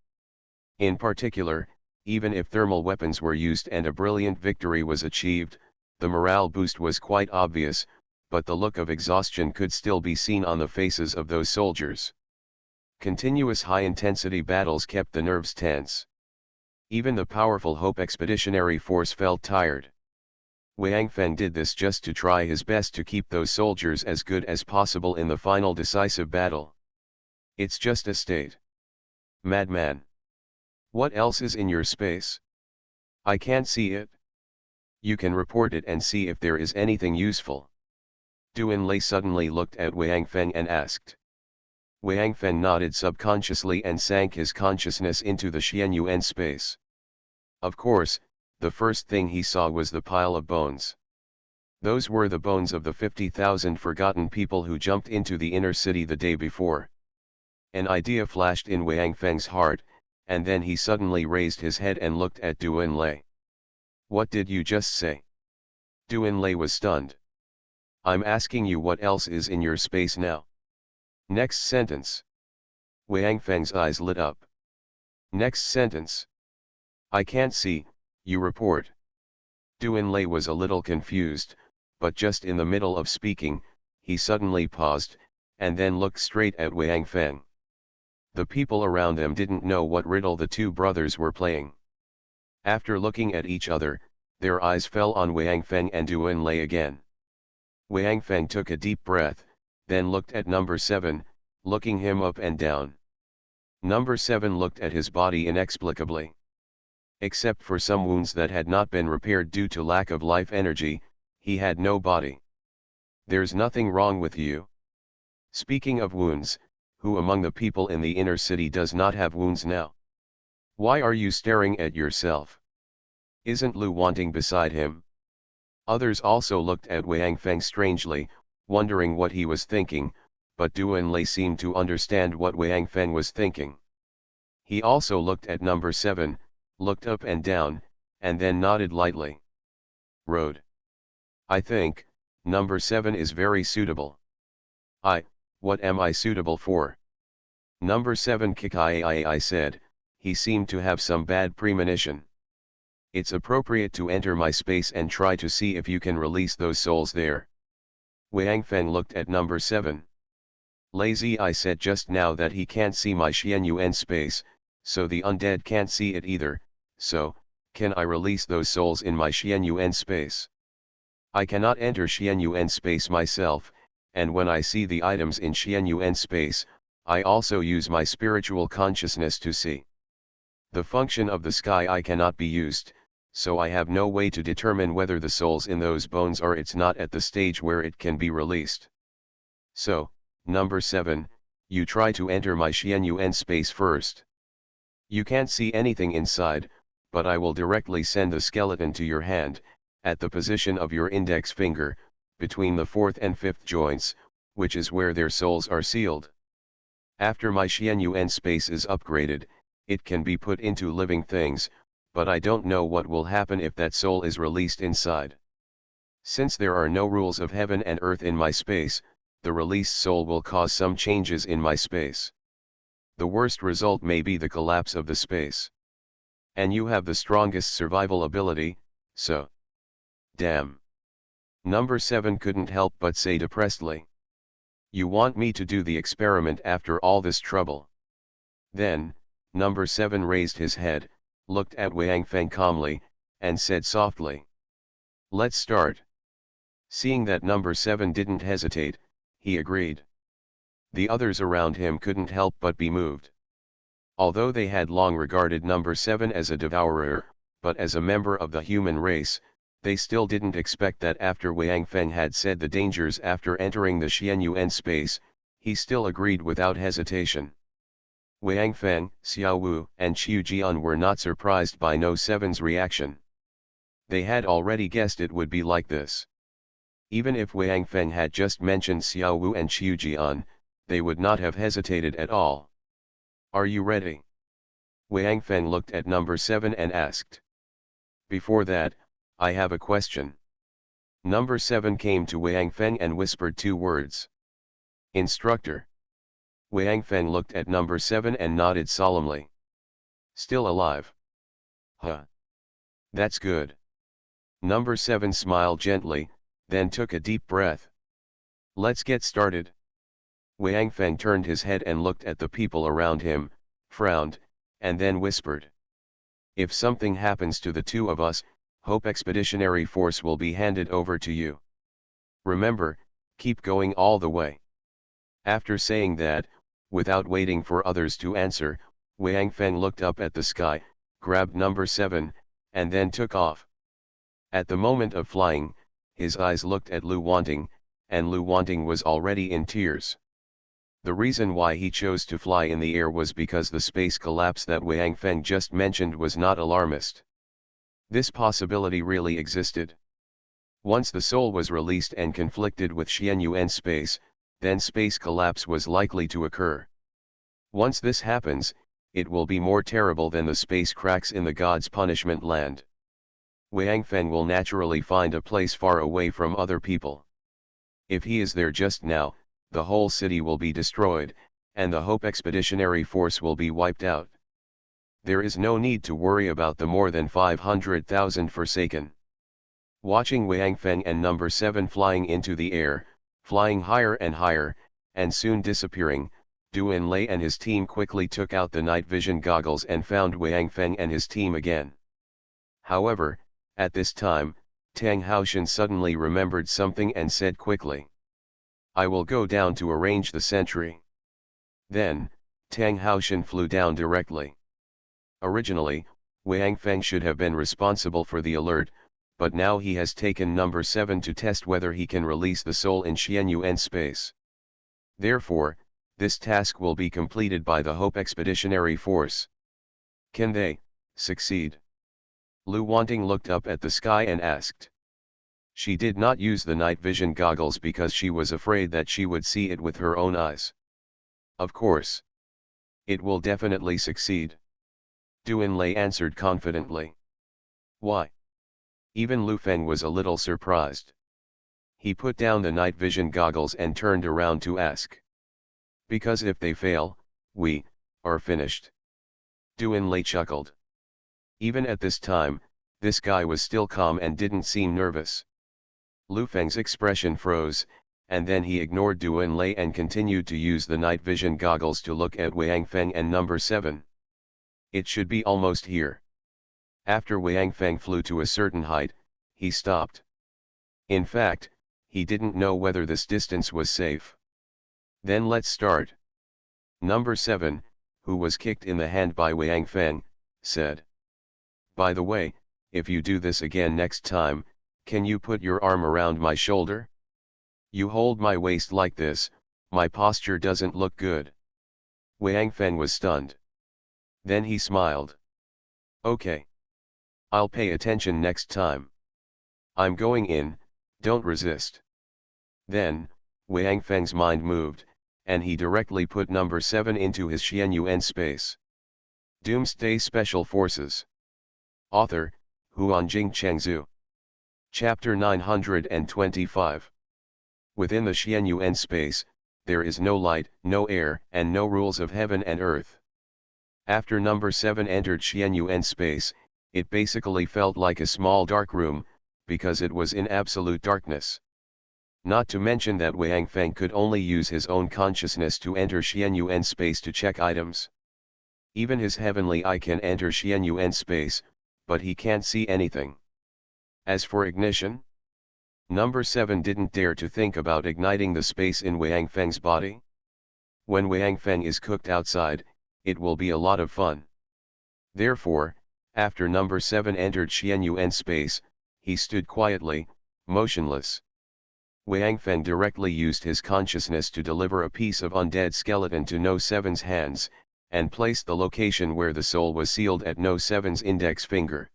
In particular, even if thermal weapons were used and a brilliant victory was achieved, the morale boost was quite obvious, but the look of exhaustion could still be seen on the faces of those soldiers. Continuous high-intensity battles kept the nerves tense. Even the powerful Hope Expeditionary Force felt tired. Wang Feng did this just to try his best to keep those soldiers as good as possible in the final decisive battle. It's just a state. Madman. What else is in your space? I can't see it. You can report it and see if there is anything useful. Duan Lei suddenly looked at Wang Feng and asked. Wang Feng nodded subconsciously and sank his consciousness into the Xianyuan space. Of course, the first thing he saw was the pile of bones. Those were the bones of the 50,000 forgotten people who jumped into the inner city the day before. An idea flashed in Wang Feng's heart, and then he suddenly raised his head and looked at Duan Lei. What did you just say? Duan Lei was stunned. I'm asking you what else is in your space now. Next sentence. Wang Feng's eyes lit up. Next sentence. I can't see, you report. Duan Lei was a little confused, but just in the middle of speaking, he suddenly paused, and then looked straight at Wang Feng. The people around them didn't know what riddle the two brothers were playing. After looking at each other, their eyes fell on Wang Feng and Duan Lei again. Wang Feng took a deep breath, then looked at number 7, looking him up and down. Number 7 looked at his body inexplicably. Except for some wounds that had not been repaired due to lack of life energy, he had no body. There's nothing wrong with you. Speaking of wounds, who among the people in the inner city does not have wounds now? Why are you staring at yourself? Isn't Lu wanting beside him? Others also looked at Wang Feng strangely, wondering what he was thinking, but Duan Lei seemed to understand what Wang Feng was thinking. He also looked at number 7, looked up and down, and then nodded lightly. Road. I think, number 7 is very suitable. What am I suitable for? Number 7 Kikai said, he seemed to have some bad premonition. It's appropriate to enter my space and try to see if you can release those souls there. Wang Feng looked at number 7. Lazy, I said just now that he can't see my Xianyuan space, so the undead can't see it either, so, can I release those souls in my Xianyuan space? I cannot enter Xianyuan space myself, and when I see the items in Xianyuan space, I also use my spiritual consciousness to see. The function of the sky eye cannot be used, so I have no way to determine whether the souls in those bones are it's not at the stage where it can be released. So, number 7, you try to enter my Xianyuan space first. You can't see anything inside, but I will directly send the skeleton to your hand, at the position of your index finger, between the 4th and 5th joints, which is where their souls are sealed. After my Xianyuan space is upgraded, it can be put into living things, but I don't know what will happen if that soul is released inside. Since there are no rules of heaven and earth in my space, the released soul will cause some changes in my space. The worst result may be the collapse of the space. And you have the strongest survival ability, so. Damn. Number 7 couldn't help but say depressedly. You want me to do the experiment after all this trouble? Then, number 7 raised his head, looked at Wang Feng calmly, and said softly. Let's start. Seeing that number 7 didn't hesitate, he agreed. The others around him couldn't help but be moved. Although they had long regarded number 7 as a devourer, but as a member of the human race, they still didn't expect that after Wang Feng had said the dangers after entering the Xianyuan space, he still agreed without hesitation. Wang Feng, Xiao Wu, and Qiu Jian were not surprised by No 7's reaction. They had already guessed it would be like this. Even if Wang Feng had just mentioned Xiao Wu and Qiu Jian, they would not have hesitated at all. Are you ready? Wang Feng looked at number 7 and asked. Before that, I have a question. Number 7 came to Wang Feng and whispered 2 words. Instructor. Wang Feng looked at number 7 and nodded solemnly. Still alive. Huh. That's good. Number 7 smiled gently, then took a deep breath. Let's get started. Wang Feng turned his head and looked at the people around him, frowned, and then whispered. If something happens to the 2 of us, Hope Expeditionary Force will be handed over to you. Remember, keep going all the way. After saying that, without waiting for others to answer, Wang Feng looked up at the sky, grabbed number 7, and then took off. At the moment of flying, his eyes looked at Lu Wanting, and Lu Wanting was already in tears. The reason why he chose to fly in the air was because the space collapse that Wang Feng just mentioned was not alarmist. This possibility really existed. Once the soul was released and conflicted with Xianyuan space, then space collapse was likely to occur. Once this happens, it will be more terrible than the space cracks in the God's punishment land. Wang Feng will naturally find a place far away from other people. If he is there just now, the whole city will be destroyed, and the Hope Expeditionary Force will be wiped out. There is no need to worry about the more than 500,000 Forsaken. Watching Wang Feng and number 7 flying into the air, flying higher and higher, and soon disappearing, Duan Lei and his team quickly took out the night vision goggles and found Wang Feng and his team again. However, at this time, Tang Haoshan suddenly remembered something and said quickly, I will go down to arrange the sentry. Then, Tang Haoshan flew down directly. Originally, Wang Feng should have been responsible for the alert, but now he has taken number 7 to test whether he can release the soul in Xianyuan space. Therefore, this task will be completed by the Hope Expeditionary Force. Can they succeed? Lu Wanting looked up at the sky and asked. She did not use the night vision goggles because she was afraid that she would see it with her own eyes. Of course. It will definitely succeed. Duan Lei answered confidently. Why? Even Lu Feng was a little surprised. He put down the night vision goggles and turned around to ask. Because if they fail, we are finished. Duan Lei chuckled. Even at this time, This guy was still calm and didn't seem nervous. Lu Feng's expression froze, and then he ignored Duan Lei and continued to use the night vision goggles to look at Wang Feng and number 7. It should be almost here. After Wang Feng flew to a certain height, he stopped. In fact, he didn't know whether this distance was safe. Then let's start. Number 7, who was kicked in the hand by Wang Feng, said. By the way, if you do this again next time, can you put your arm around my shoulder? You hold my waist like this, my posture doesn't look good. Wang Feng was stunned. Then he smiled. Okay. I'll pay attention next time. I'm going in, don't resist. Then, Wang Feng's mind moved, and he directly put number 7 into his Xianyuan space. Doomsday Special Forces. Author, Huanjing Chengzhu. Chapter 925. Within the Xianyuan space, there is no light, no air, and no rules of heaven and earth. After number 7 entered Xianyuan space, it basically felt like a small dark room, because it was in absolute darkness. Not to mention that Wang Feng could only use his own consciousness to enter Xianyuan space to check items. Even his heavenly eye can enter Xianyuan space, but he can't see anything. As for ignition, number 7 didn't dare to think about igniting the space in Wang Feng's body. When Wang Feng is cooked outside, it will be a lot of fun. Therefore, after number 7 entered Xianyuan space, he stood quietly, motionless. Wang Feng directly used his consciousness to deliver a piece of undead skeleton to No 7's hands, and placed the location where the soul was sealed at No 7's index finger.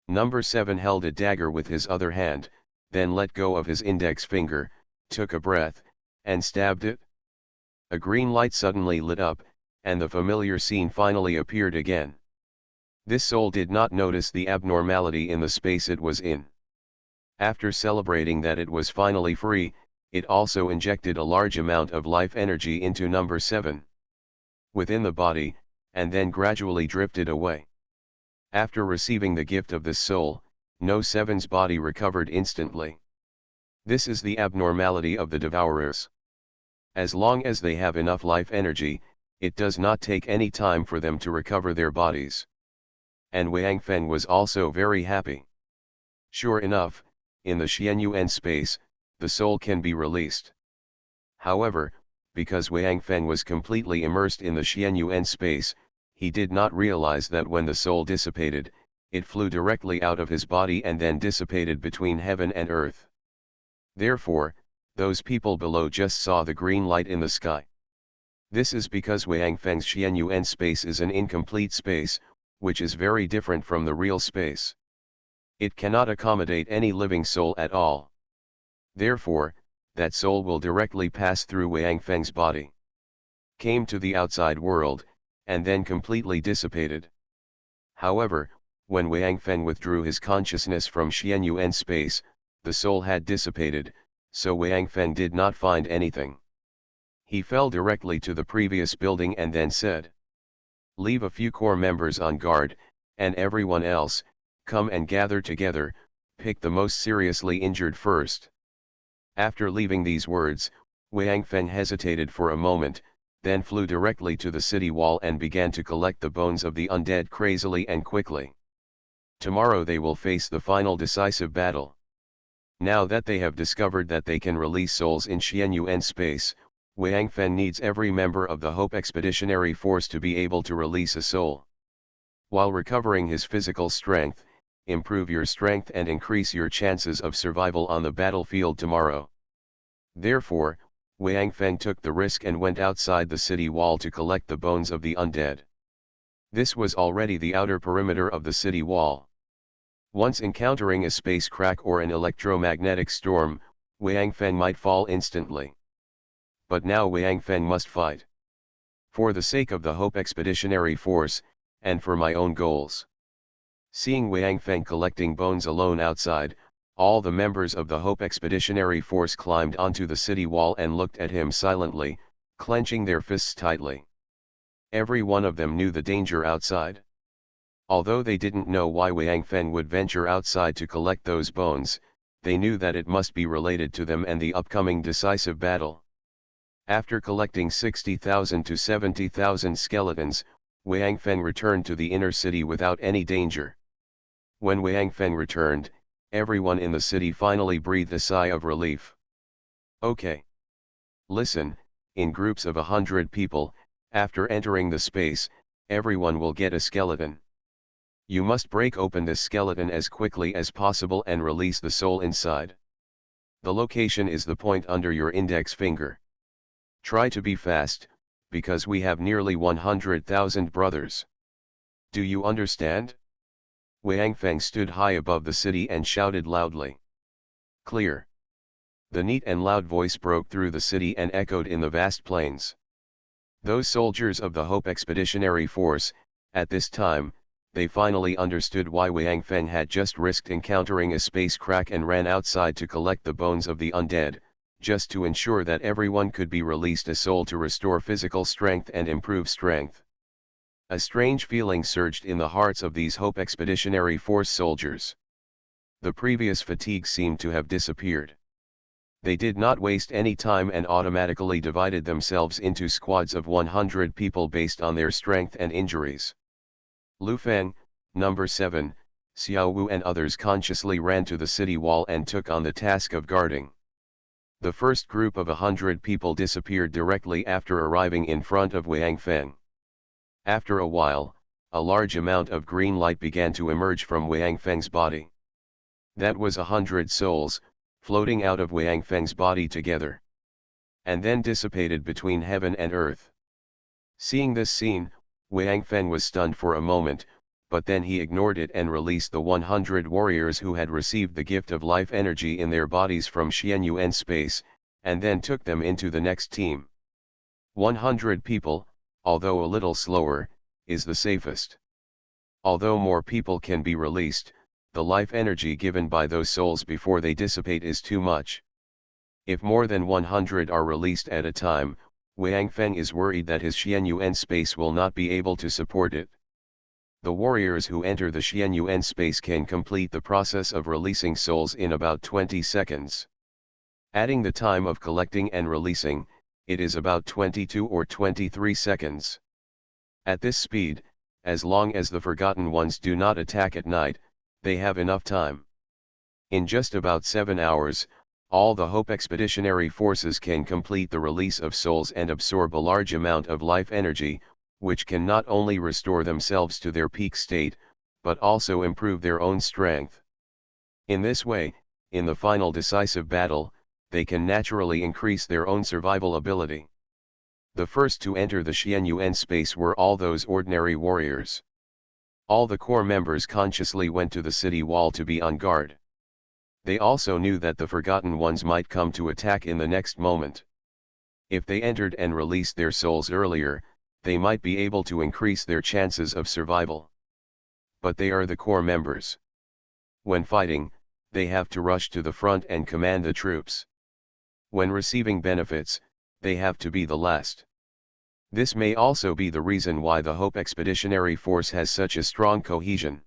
Number 7 held a dagger with his other hand, then let go of his index finger, took a breath, and stabbed it. A green light suddenly lit up, and the familiar scene finally appeared again. This soul did not notice the abnormality in the space it was in. After celebrating that it was finally free, it also injected a large amount of life energy into number 7 within the body, and then gradually drifted away. After receiving the gift of this soul, No 7's body recovered instantly. This is the abnormality of the devourers. As long as they have enough life energy, it does not take any time for them to recover their bodies. And Wang Feng was also very happy. Sure enough, in the Xianyuan space, the soul can be released. However, because Wang Feng was completely immersed in the Xianyuan space, he did not realize that when the soul dissipated, it flew directly out of his body and then dissipated between heaven and earth. Therefore, those people below just saw the green light in the sky. This is because Wang Feng's Xianyuan space is an incomplete space, which is very different from the real space. It cannot accommodate any living soul at all. Therefore, that soul will directly pass through Wang Feng's body, came to the outside world, and then completely dissipated. However, when Wang Feng withdrew his consciousness from Xianyuan space, the soul had dissipated, so Wang Feng did not find anything. He fell directly to the previous building and then said, "Leave a few core members on guard, and everyone else, come and gather together, pick the most seriously injured first." After leaving these words, Wang Feng hesitated for a moment, then flew directly to the city wall and began to collect the bones of the undead crazily and quickly. Tomorrow they will face the final decisive battle. Now that they have discovered that they can release souls in Xianyuan space, Wang Feng needs every member of the Hope Expeditionary Force to be able to release a soul. While recovering his physical strength, improve your strength and increase your chances of survival on the battlefield tomorrow. Therefore, Wang Feng took the risk and went outside the city wall to collect the bones of the undead. This was already the outer perimeter of the city wall. Once encountering a space crack or an electromagnetic storm, Wang Feng might fall instantly. But now Wang Feng must fight. For the sake of the Hope Expeditionary Force, and for my own goals. Seeing Wang Feng collecting bones alone outside, all the members of the Hope Expeditionary Force climbed onto the city wall and looked at him silently, clenching their fists tightly. Every one of them knew the danger outside. Although they didn't know why Wang Feng would venture outside to collect those bones, they knew that it must be related to them and the upcoming decisive battle. After collecting 60,000 to 70,000 skeletons, Wang Feng returned to the inner city without any danger. When Wang Feng returned, everyone in the city finally breathed a sigh of relief. Okay. Listen, in groups of 100 people, after entering the space, everyone will get a skeleton. You must break open this skeleton as quickly as possible and release the soul inside. The location is the point under your index finger. Try to be fast, because we have nearly 100,000 brothers. Do you understand? Wang Feng stood high above the city and shouted loudly. Clear. The neat and loud voice broke through the city and echoed in the vast plains. Those soldiers of the Hope Expeditionary Force, at this time, they finally understood why Wang Feng had just risked encountering a space crack and ran outside to collect the bones of the undead, just to ensure that everyone could be released a soul to restore physical strength and improve strength. A strange feeling surged in the hearts of these Hope Expeditionary Force soldiers. The previous fatigue seemed to have disappeared. They did not waste any time and automatically divided themselves into squads of 100 people based on their strength and injuries. Lu Feng, number 7, Xiao Wu and others consciously ran to the city wall and took on the task of guarding. The first group of 100 people disappeared directly after arriving in front of Wang Feng. After a while, a large amount of green light began to emerge from Wang Feng's body. That was 100 souls, floating out of Wang Feng's body together. And then dissipated between heaven and earth. Seeing this scene, Wang Feng was stunned for a moment, but then he ignored it and released the 100 warriors who had received the gift of life energy in their bodies from Xianyuan space, and then took them into the next team. 100 people, although a little slower, is the safest. Although more people can be released, the life energy given by those souls before they dissipate is too much. If more than 100 are released at a time, Wang Feng is worried that his Xianyuan space will not be able to support it. The warriors who enter the Xianyuan space can complete the process of releasing souls in about 20 seconds. Adding the time of collecting and releasing, it is about 22 or 23 seconds. At this speed, as long as the Forgotten Ones do not attack at night, they have enough time. In just about 7 hours, all the Hope Expeditionary Forces can complete the release of souls and absorb a large amount of life energy, which can not only restore themselves to their peak state, but also improve their own strength. In this way, in the final decisive battle, they can naturally increase their own survival ability. The first to enter the Xianyuan space were all those ordinary warriors. All the core members consciously went to the city wall to be on guard. They also knew that the Forgotten Ones might come to attack in the next moment. If they entered and released their souls earlier, they might be able to increase their chances of survival. But they are the core members. When fighting, they have to rush to the front and command the troops. When receiving benefits, they have to be the last. This may also be the reason why the Hope Expeditionary Force has such a strong cohesion.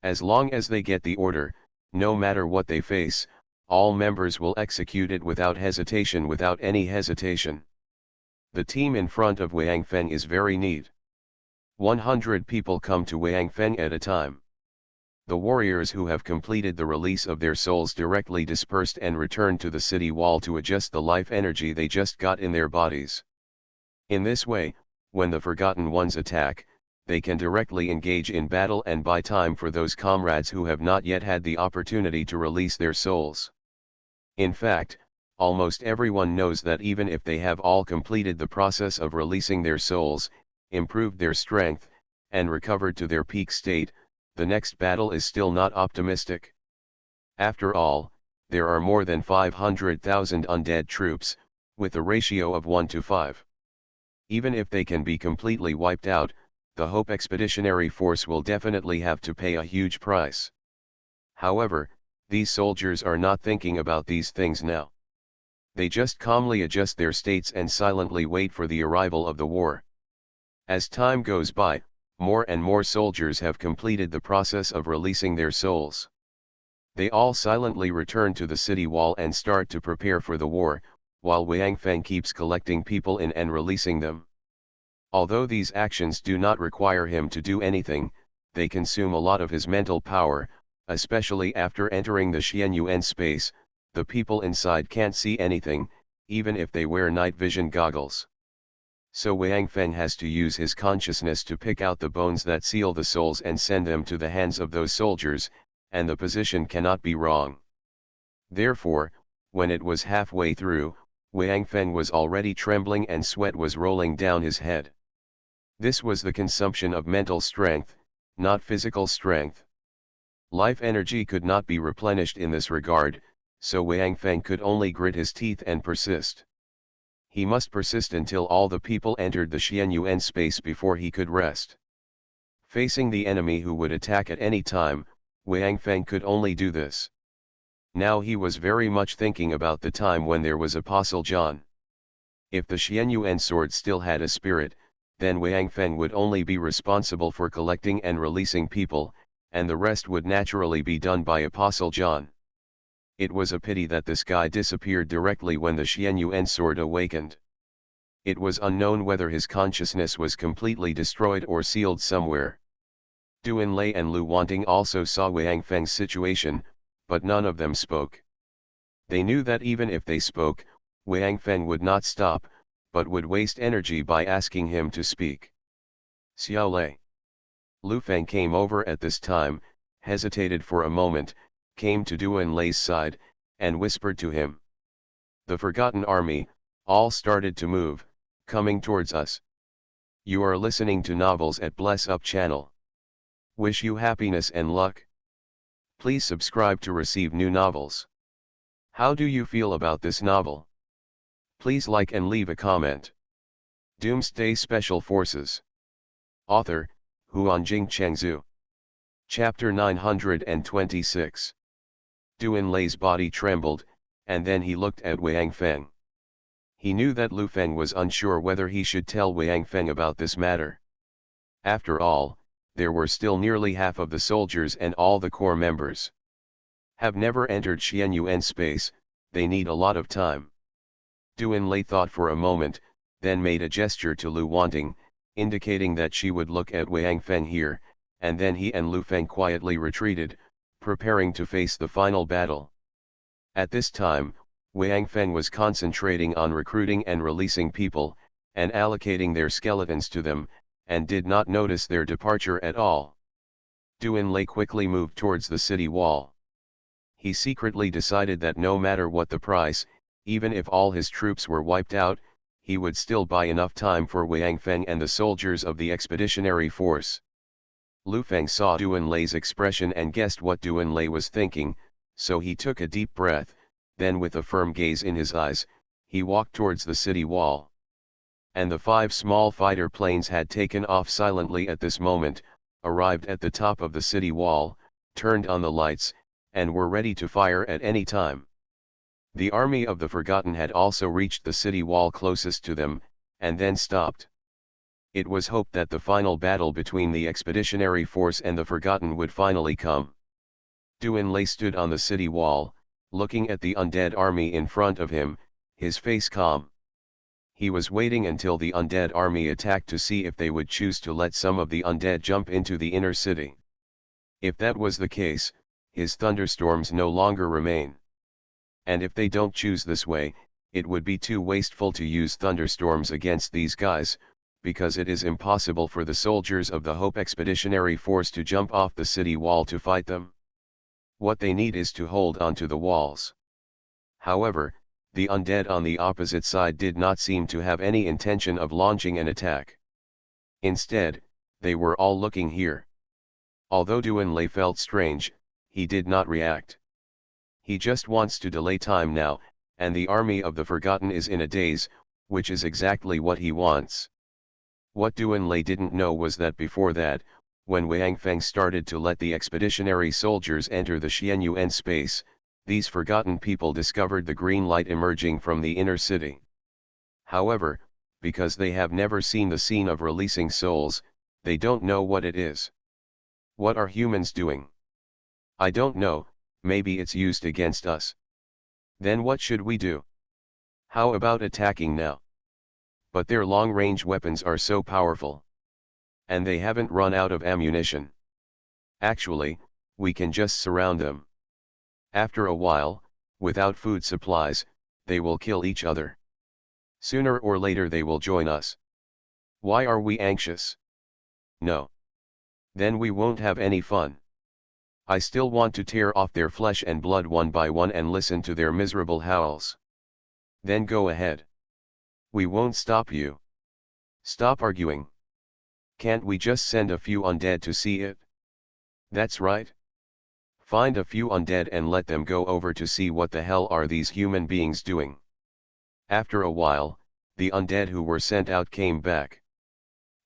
As long as they get the order, no matter what they face, all members will execute it without hesitation, without any hesitation. The team in front of Wang Feng is very neat. 100 people come to Wang Feng at a time. The warriors who have completed the release of their souls directly dispersed and returned to the city wall to adjust the life energy they just got in their bodies. In this way, when the Forgotten Ones attack, they can directly engage in battle and buy time for those comrades who have not yet had the opportunity to release their souls. In fact, almost everyone knows that even if they have all completed the process of releasing their souls, improved their strength, and recovered to their peak state, the next battle is still not optimistic. After all, there are more than 500,000 undead troops, with a ratio of 1 to 5. Even if they can be completely wiped out, the Hope Expeditionary Force will definitely have to pay a huge price. However, these soldiers are not thinking about these things now. They just calmly adjust their states and silently wait for the arrival of the war. As time goes by, more and more soldiers have completed the process of releasing their souls. They all silently return to the city wall and start to prepare for the war, while Wang Feng keeps collecting people in and releasing them. Although these actions do not require him to do anything, they consume a lot of his mental power, especially after entering the Xianyuan space. The people inside can't see anything, even if they wear night vision goggles. So Wang Feng has to use his consciousness to pick out the bones that seal the souls and send them to the hands of those soldiers, and the position cannot be wrong. Therefore, when it was halfway through, Wang Feng was already trembling and sweat was rolling down his head. This was the consumption of mental strength, not physical strength. Life energy could not be replenished in this regard, so Wang Feng could only grit his teeth and persist. He must persist until all the people entered the Xianyuan space before he could rest. Facing the enemy who would attack at any time, Wang Feng could only do this. Now he was very much thinking about the time when there was Apostle John. If the Xianyuan sword still had a spirit, then Wang Feng would only be responsible for collecting and releasing people, and the rest would naturally be done by Apostle John. It was a pity that this guy disappeared directly when the Xianyuan sword awakened. It was unknown whether his consciousness was completely destroyed or sealed somewhere. Duanlei and Lu Wanting also saw Wang Feng's situation, but none of them spoke. They knew that even if they spoke, Wang Feng would not stop, but would waste energy by asking him to speak. Xiao Lei. Lu Feng came over at this time, hesitated for a moment, came to Duanlei's side, and whispered to him. The Forgotten Army, all started to move, coming towards us. You are listening to novels at Bless Up channel. Wish you happiness and luck. Please subscribe to receive new novels. How do you feel about this novel? Please like and leave a comment. Doomsday Special Forces. Author, Huanjing Chengzhu. Chapter 926. Duanlei's body trembled, and then he looked at Wang Feng. He knew that Lu Feng was unsure whether he should tell Wang Feng about this matter. After all, there were still nearly half of the soldiers and all the core members. Have never entered Xianyuan space, they need a lot of time. Duanlei thought for a moment, then made a gesture to Lu Wanting, indicating that she would look at Wang Feng here, and then he and Lu Feng quietly retreated, preparing to face the final battle. At this time, Wang Feng was concentrating on recruiting and releasing people, and allocating their skeletons to them, and did not notice their departure at all. Duanlei quickly moved towards the city wall. He secretly decided that no matter what the price, even if all his troops were wiped out, he would still buy enough time for Wang Feng and the soldiers of the expeditionary force. Lu Feng saw Duanlei's expression and guessed what Duanlei was thinking, so he took a deep breath, then with a firm gaze in his eyes, he walked towards the city wall. And the 5 small fighter planes had taken off silently at this moment, arrived at the top of the city wall, turned on the lights, and were ready to fire at any time. The army of the Forgotten had also reached the city wall closest to them, and then stopped. It was hoped that the final battle between the expeditionary force and the Forgotten would finally come. Duanlei stood on the city wall, looking at the undead army in front of him, his face calm. He was waiting until the undead army attacked to see if they would choose to let some of the undead jump into the inner city. If that was the case, his thunderstorms no longer remain. And if they don't choose this way, it would be too wasteful to use thunderstorms against these guys, because it is impossible for the soldiers of the Hope Expeditionary Force to jump off the city wall to fight them. What they need is to hold onto the walls. However, the undead on the opposite side did not seem to have any intention of launching an attack. Instead, they were all looking here. Although Duanlei felt strange, he did not react. He just wants to delay time now, and the army of the Forgotten is in a daze, which is exactly what he wants. What Duanlei didn't know was that before that, when Wang Feng started to let the expeditionary soldiers enter the Xianyuan space, these Forgotten people discovered the green light emerging from the inner city. However, because they have never seen the scene of releasing souls, They don't know what it is. What are humans doing? I don't know, maybe it's used against us. Then what should we do? How about attacking now? But their long-range weapons are so powerful. And they haven't run out of ammunition. Actually, we can just surround them. After a while, without food supplies, they will kill each other. Sooner or later they will join us. Why are we anxious? No. Then we won't have any fun. I still want to tear off their flesh and blood one by one and listen to their miserable howls. Then go ahead. We won't stop you. Stop arguing. Can't we just send a few undead to see it? That's right. Find a few undead and let them go over to see what the hell are these human beings doing. After a while, the undead who were sent out came back.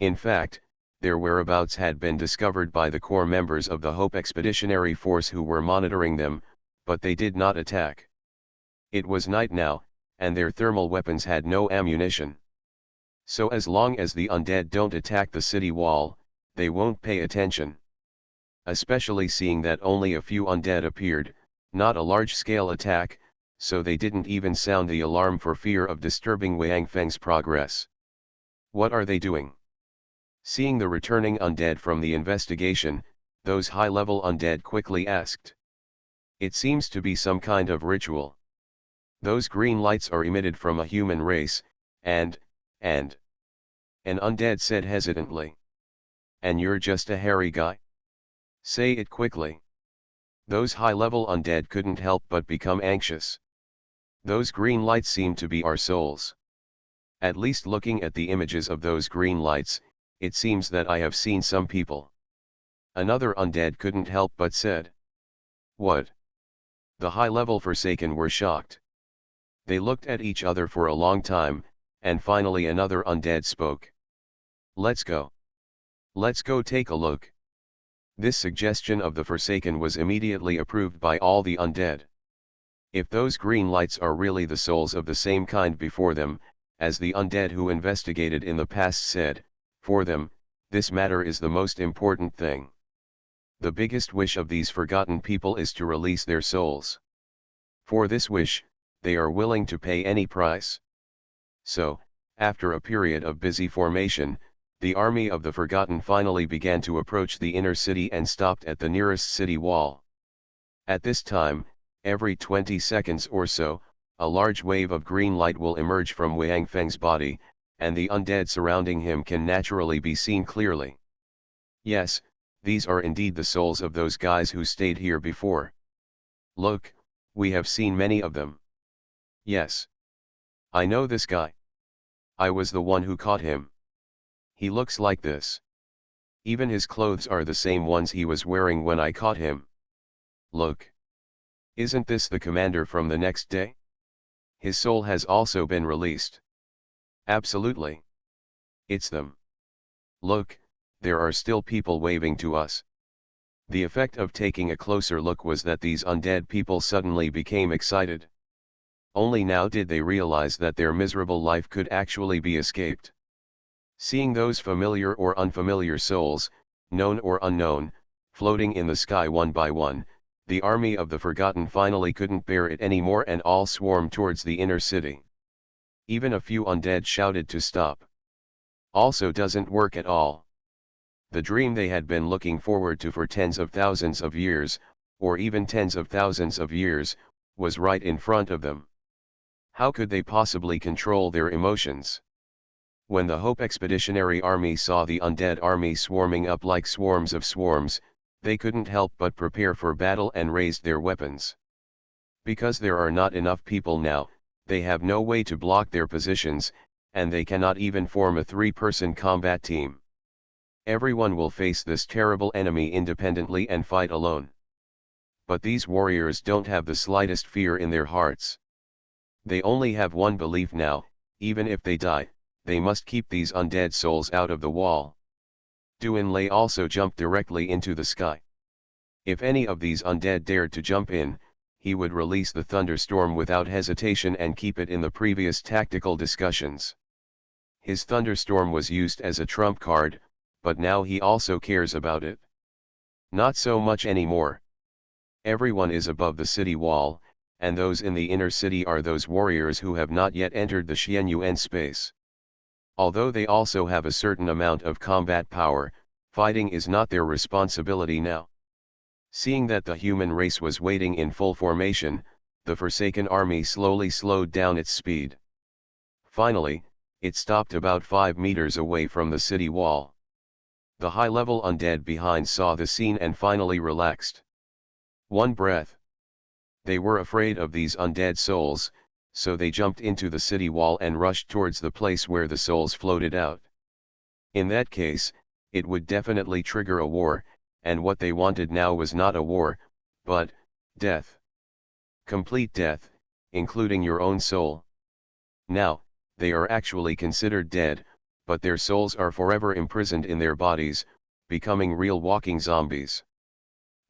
In fact, their whereabouts had been discovered by the core members of the Hope Expeditionary Force who were monitoring them, but they did not attack. It was night now, and their thermal weapons had no ammunition. So as long as the undead don't attack the city wall, they won't pay attention. Especially seeing that only a few undead appeared, not a large-scale attack, so they didn't even sound the alarm for fear of disturbing Wang Feng's progress. What are they doing? Seeing the returning undead from the investigation, those high-level undead quickly asked. It seems to be some kind of ritual. Those green lights are emitted from a human race, and, an undead said hesitantly. And you're just a hairy guy? Say it quickly. Those high-level undead couldn't help but become anxious. Those green lights seem to be our souls. At least looking at the images of those green lights, it seems that I have seen some people. Another undead couldn't help but said. What? The high-level Forsaken were shocked. They looked at each other for a long time, and finally another undead spoke. Let's go. Let's go take a look. This suggestion of the Forsaken was immediately approved by all the undead. If those green lights are really the souls of the same kind before them, as the undead who investigated in the past said, for them, this matter is the most important thing. The biggest wish of these forgotten people is to release their souls. For this wish, they are willing to pay any price. So, after a period of busy formation, the army of the Forgotten finally began to approach the inner city and stopped at the nearest city wall. At this time, every 20 seconds or so, a large wave of green light will emerge from Wang Feng's body, and the undead surrounding him can naturally be seen clearly. Yes, these are indeed the souls of those guys who stayed here before. Look, we have seen many of them. Yes. I know this guy. I was the one who caught him. He looks like this. Even his clothes are the same ones he was wearing when I caught him. Look. Isn't this the commander from the next day? His soul has also been released. Absolutely. It's them. Look, there are still people waving to us. The effect of taking a closer look was that these undead people suddenly became excited. Only now did they realize that their miserable life could actually be escaped. Seeing those familiar or unfamiliar souls, known or unknown, floating in the sky one by one, the army of the Forgotten finally couldn't bear it anymore and all swarmed towards the inner city. Even a few undead shouted to stop. Also doesn't work at all. The dream they had been looking forward to for tens of thousands of years, or even tens of thousands of years, was right in front of them. How could they possibly control their emotions? When the Hope Expeditionary Army saw the undead army swarming up like swarms of swarms, they couldn't help but prepare for battle and raised their weapons. Because there are not enough people now, they have no way to block their positions, and they cannot even form a three-person combat team. Everyone will face this terrible enemy independently and fight alone. But these warriors don't have the slightest fear in their hearts. They only have one belief now: even if they die, they must keep these undead souls out of the wall. Duan Lei also jumped directly into the sky. If any of these undead dared to jump in, he would release the thunderstorm without hesitation and keep it in the previous tactical discussions. His thunderstorm was used as a trump card, but now he also cares about it. Not so much anymore. Everyone is above the city wall, and those in the inner city are those warriors who have not yet entered the Xianyuan space. Although they also have a certain amount of combat power, fighting is not their responsibility now. Seeing that the human race was waiting in full formation, the Forsaken army slowly slowed down its speed. Finally, it stopped about 5 meters away from the city wall. The high-level undead behind saw the scene and finally relaxed. One breath. They were afraid of these undead souls, so they jumped into the city wall and rushed towards the place where the souls floated out. In that case, it would definitely trigger a war, and what they wanted now was not a war, but death. Complete death, including your own soul. Now, they are actually considered dead, but their souls are forever imprisoned in their bodies, becoming real walking zombies.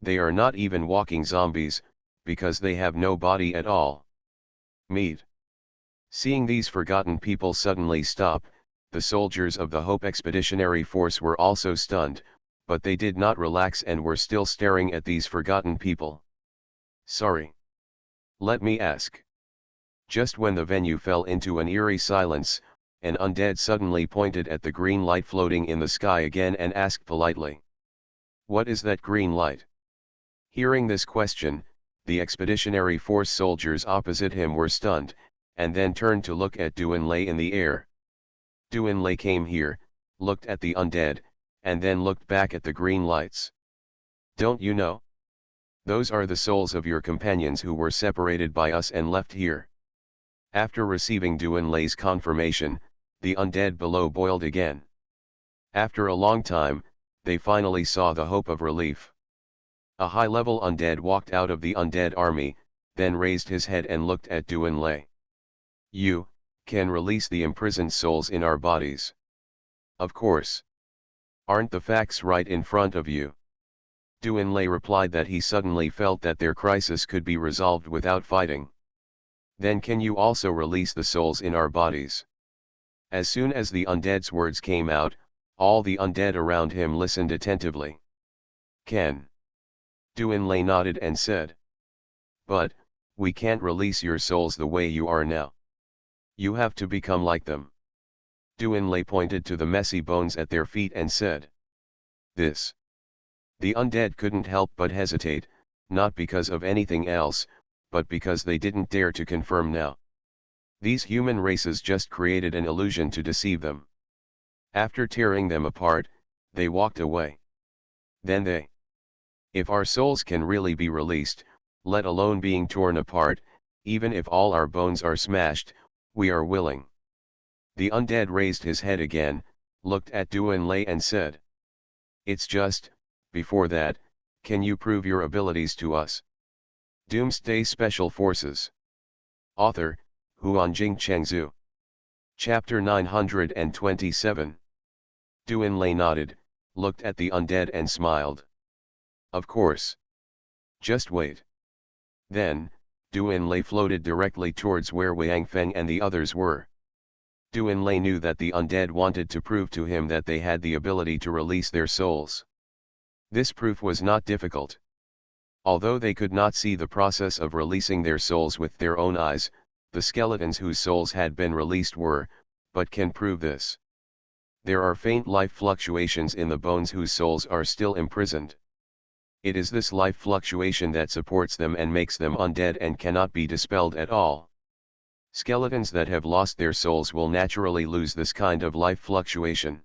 They are not even walking zombies, because they have no body at all. Meat. Seeing these forgotten people suddenly stop, the soldiers of the Hope Expeditionary Force were also stunned, but they did not relax and were still staring at these forgotten people. Sorry. Let me ask. Just when the venue fell into an eerie silence, an undead suddenly pointed at the green light floating in the sky again and asked politely. What is that green light? Hearing this question, the Expeditionary Force soldiers opposite him were stunned, and then turned to look at Doomsday in the air. Doomsday came here, looked at the undead, and then looked back at the green lights. Don't you know? Those are the souls of your companions who were separated by us and left here. After receiving Doomsday's confirmation, the undead below boiled again. After a long time, they finally saw the hope of relief. A high-level undead walked out of the undead army, then raised his head and looked at Doomsday. You can release the imprisoned souls in our bodies. Of course. Aren't the facts right in front of you? Doomsday replied that he suddenly felt that their crisis could be resolved without fighting. Then can you also release the souls in our bodies? As soon as the undead's words came out, all the undead around him listened attentively. Can. Doomsday nodded and said. But, we can't release your souls the way you are now. You have to become like them. Doomsday pointed to the messy bones at their feet and said. This. The undead couldn't help but hesitate, not because of anything else, but because they didn't dare to confirm now. These human races just created an illusion to deceive them. After tearing them apart, they walked away. Then they. If our souls can really be released, let alone being torn apart, even if all our bones are smashed, we are willing. The undead raised his head again, looked at Doomsday and said. It's just, before that, can you prove your abilities to us? Doomsday Special Forces. Author, Huanjing Chengzhu. Chapter 927. Doomsday nodded, looked at the undead and smiled. Of course. Just wait. Then, Doomsday floated directly towards where Wang Feng and the others were. Doomsday knew that the undead wanted to prove to him that they had the ability to release their souls. This proof was not difficult. Although they could not see the process of releasing their souls with their own eyes, the skeletons whose souls had been released were, but can prove this. There are faint life fluctuations in the bones whose souls are still imprisoned. It is this life fluctuation that supports them and makes them undead and cannot be dispelled at all. Skeletons that have lost their souls will naturally lose this kind of life fluctuation.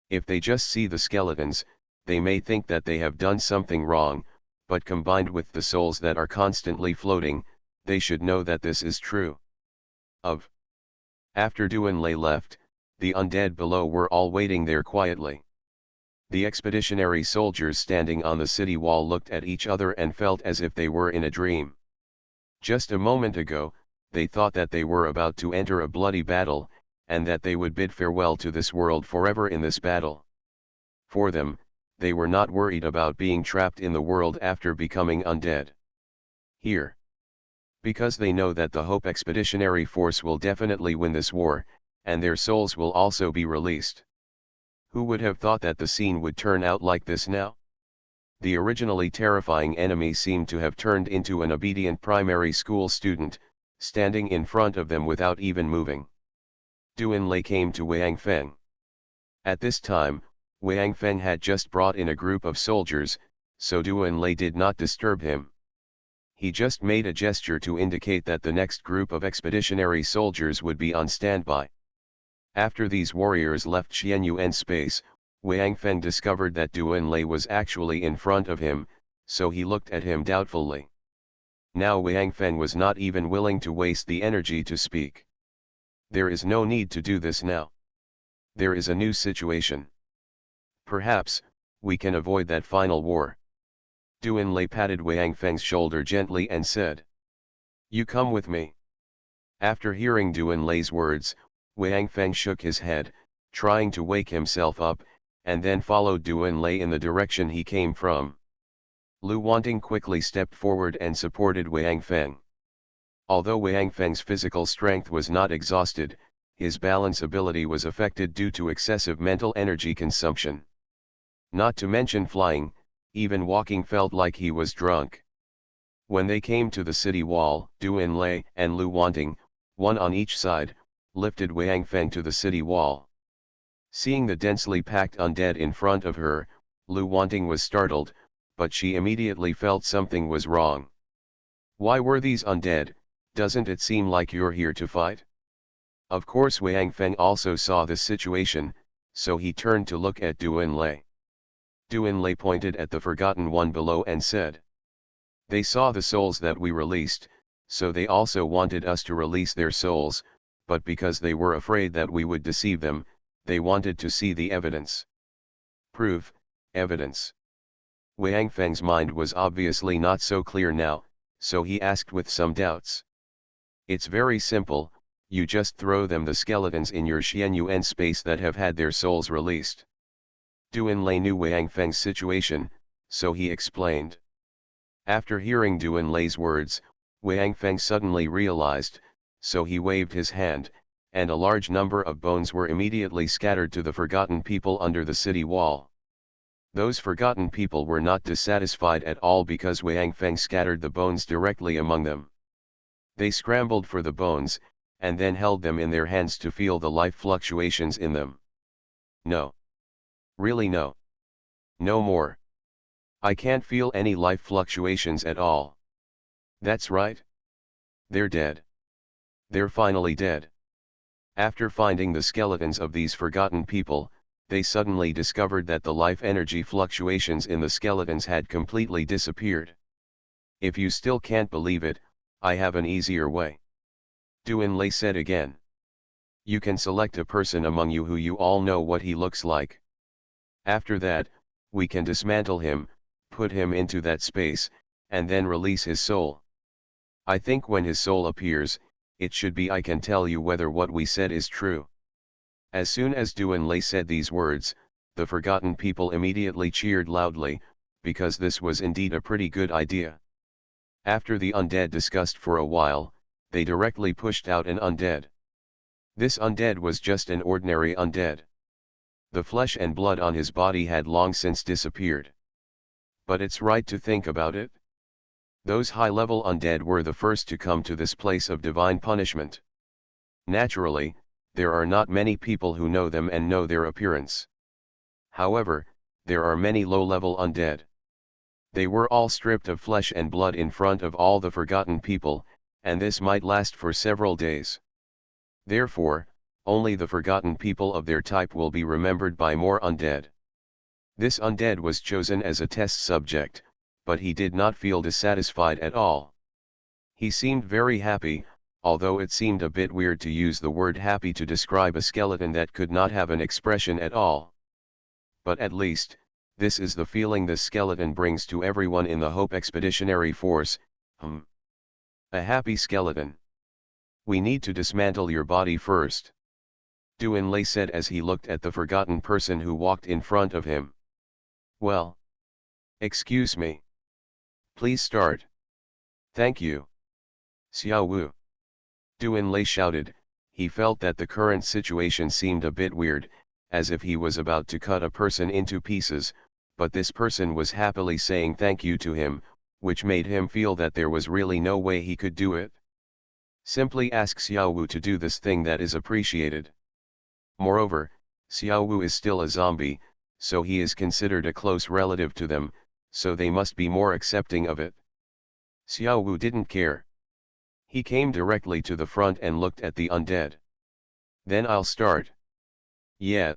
If they just see the skeletons, they may think that they have done something wrong, but combined with the souls that are constantly floating, they should know that this is true. After Doomsday left, the undead below were all waiting there quietly. The expeditionary soldiers standing on the city wall looked at each other and felt as if they were in a dream. Just a moment ago, they thought that they were about to enter a bloody battle, and that they would bid farewell to this world forever in this battle. For them, they were not worried about being trapped in the world after becoming undead. Here. Because they know that the Hope Expeditionary Force will definitely win this war, and their souls will also be released. Who would have thought that the scene would turn out like this now? The originally terrifying enemy seemed to have turned into an obedient primary school student, standing in front of them without even moving. Duan Lei came to Wang Feng. At this time, Wang Feng had just brought in a group of soldiers, so Duan Lei did not disturb him. He just made a gesture to indicate that the next group of expeditionary soldiers would be on standby. After these warriors left Xianyuan space, Wang Feng discovered that Duan Lei was actually in front of him, so he looked at him doubtfully. Now Wang Feng was not even willing to waste the energy to speak. There is no need to do this now. There is a new situation. Perhaps, we can avoid that final war. Duan Lei patted Wang Feng's shoulder gently and said, "You come with me." After hearing Duan Lei's words, Wang Feng shook his head, trying to wake himself up, and then followed Duan Lei in the direction he came from. Lu Wanting quickly stepped forward and supported Wang Feng. Although Wang Feng's physical strength was not exhausted, his balance ability was affected due to excessive mental energy consumption. Not to mention flying, even walking felt like he was drunk. When they came to the city wall, Duan Lei and Lu Wanting, one on each side, lifted Wang Feng to the city wall. Seeing the densely packed undead in front of her, Lu Wanting was startled, but she immediately felt something was wrong. "Why were these undead? Doesn't it seem like you're here to fight?" Of course Wang Feng also saw this situation, so he turned to look at Duan Lei. Duan Lei pointed at the forgotten one below and said, "They saw the souls that we released, so they also wanted us to release their souls, but because they were afraid that we would deceive them, they wanted to see the evidence." Proof, evidence. Wang Feng's mind was obviously not so clear now, so he asked with some doubts. "It's very simple, you just throw them the skeletons in your Xianyuan space that have had their souls released." Duan Lei knew Wang Feng's situation, so he explained. After hearing Duan Lei's words, Wang Feng suddenly realized, so he waved his hand, and a large number of bones were immediately scattered to the forgotten people under the city wall. Those forgotten people were not dissatisfied at all because Wang Feng scattered the bones directly among them. They scrambled for the bones, and then held them in their hands to feel the life fluctuations in them. "No. Really no. No more. I can't feel any life fluctuations at all." "That's right. They're dead. They're finally dead." After finding the skeletons of these forgotten people, they suddenly discovered that the life energy fluctuations in the skeletons had completely disappeared. "If you still can't believe it, I have an easier way," Duan Lei said again. "You can select a person among you who you all know what he looks like. After that, we can dismantle him, put him into that space, and then release his soul. I think when his soul appears, it should be I can tell you whether what we said is true." As soon as Duan Lei said these words, the forgotten people immediately cheered loudly, because this was indeed a pretty good idea. After the undead discussed for a while, they directly pushed out an undead. This undead was just an ordinary undead. The flesh and blood on his body had long since disappeared. But it's right to think about it. Those high-level undead were the first to come to this place of divine punishment. Naturally, there are not many people who know them and know their appearance. However, there are many low-level undead. They were all stripped of flesh and blood in front of all the forgotten people, and this might last for several days. Therefore, only the forgotten people of their type will be remembered by more undead. This undead was chosen as a test subject, but he did not feel dissatisfied at all. He seemed very happy, although it seemed a bit weird to use the word happy to describe a skeleton that could not have an expression at all. But at least, this is the feeling this skeleton brings to everyone in the Hope Expeditionary Force. A happy skeleton. "We need to dismantle your body first," Duan Lei said as he looked at the forgotten person who walked in front of him. "Well. Excuse me. Please start." "Thank you. Xiao Wu," Duan Lei shouted. He felt that the current situation seemed a bit weird, as if he was about to cut a person into pieces, but this person was happily saying thank you to him, which made him feel that there was really no way he could do it. Simply ask Xiaowu to do this thing that is appreciated. Moreover, Xiaowu is still a zombie, so he is considered a close relative to them, so they must be more accepting of it. Xiaowu didn't care. He came directly to the front and looked at the undead. Then I'll start. Yeah.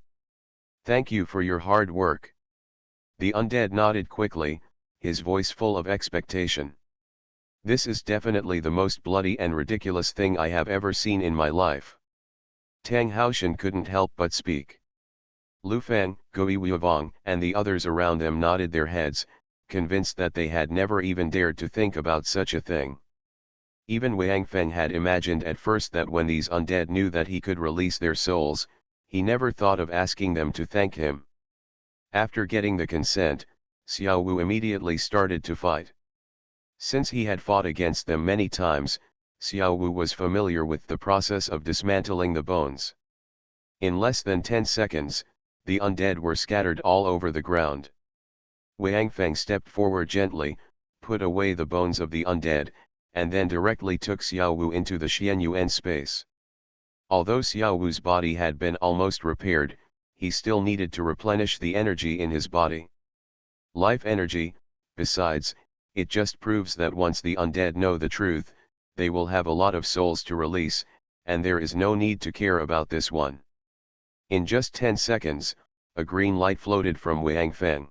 Thank you for your hard work. The undead nodded quickly, his voice full of expectation. This is definitely the most bloody and ridiculous thing I have ever seen in my life. Tang Haoshan couldn't help but speak. Lu Fang, Gui Wuovang, and the others around them nodded their heads, convinced that they had never even dared to think about such a thing. Even Wang Feng had imagined at first that when these undead knew that he could release their souls, he never thought of asking them to thank him. After getting the consent, Xiao Wu immediately started to fight. Since he had fought against them many times, Xiao Wu was familiar with the process of dismantling the bones. In less than 10 seconds, the undead were scattered all over the ground. Wang Feng stepped forward gently, put away the bones of the undead, and then directly took Xiao Wu into the Xianyuan space. Although Xiao Wu's body had been almost repaired, he still needed to replenish the energy in his body. Life energy, besides, it just proves that once the undead know the truth, they will have a lot of souls to release, and there is no need to care about this one. In just 10 seconds, a green light floated from Wang Feng.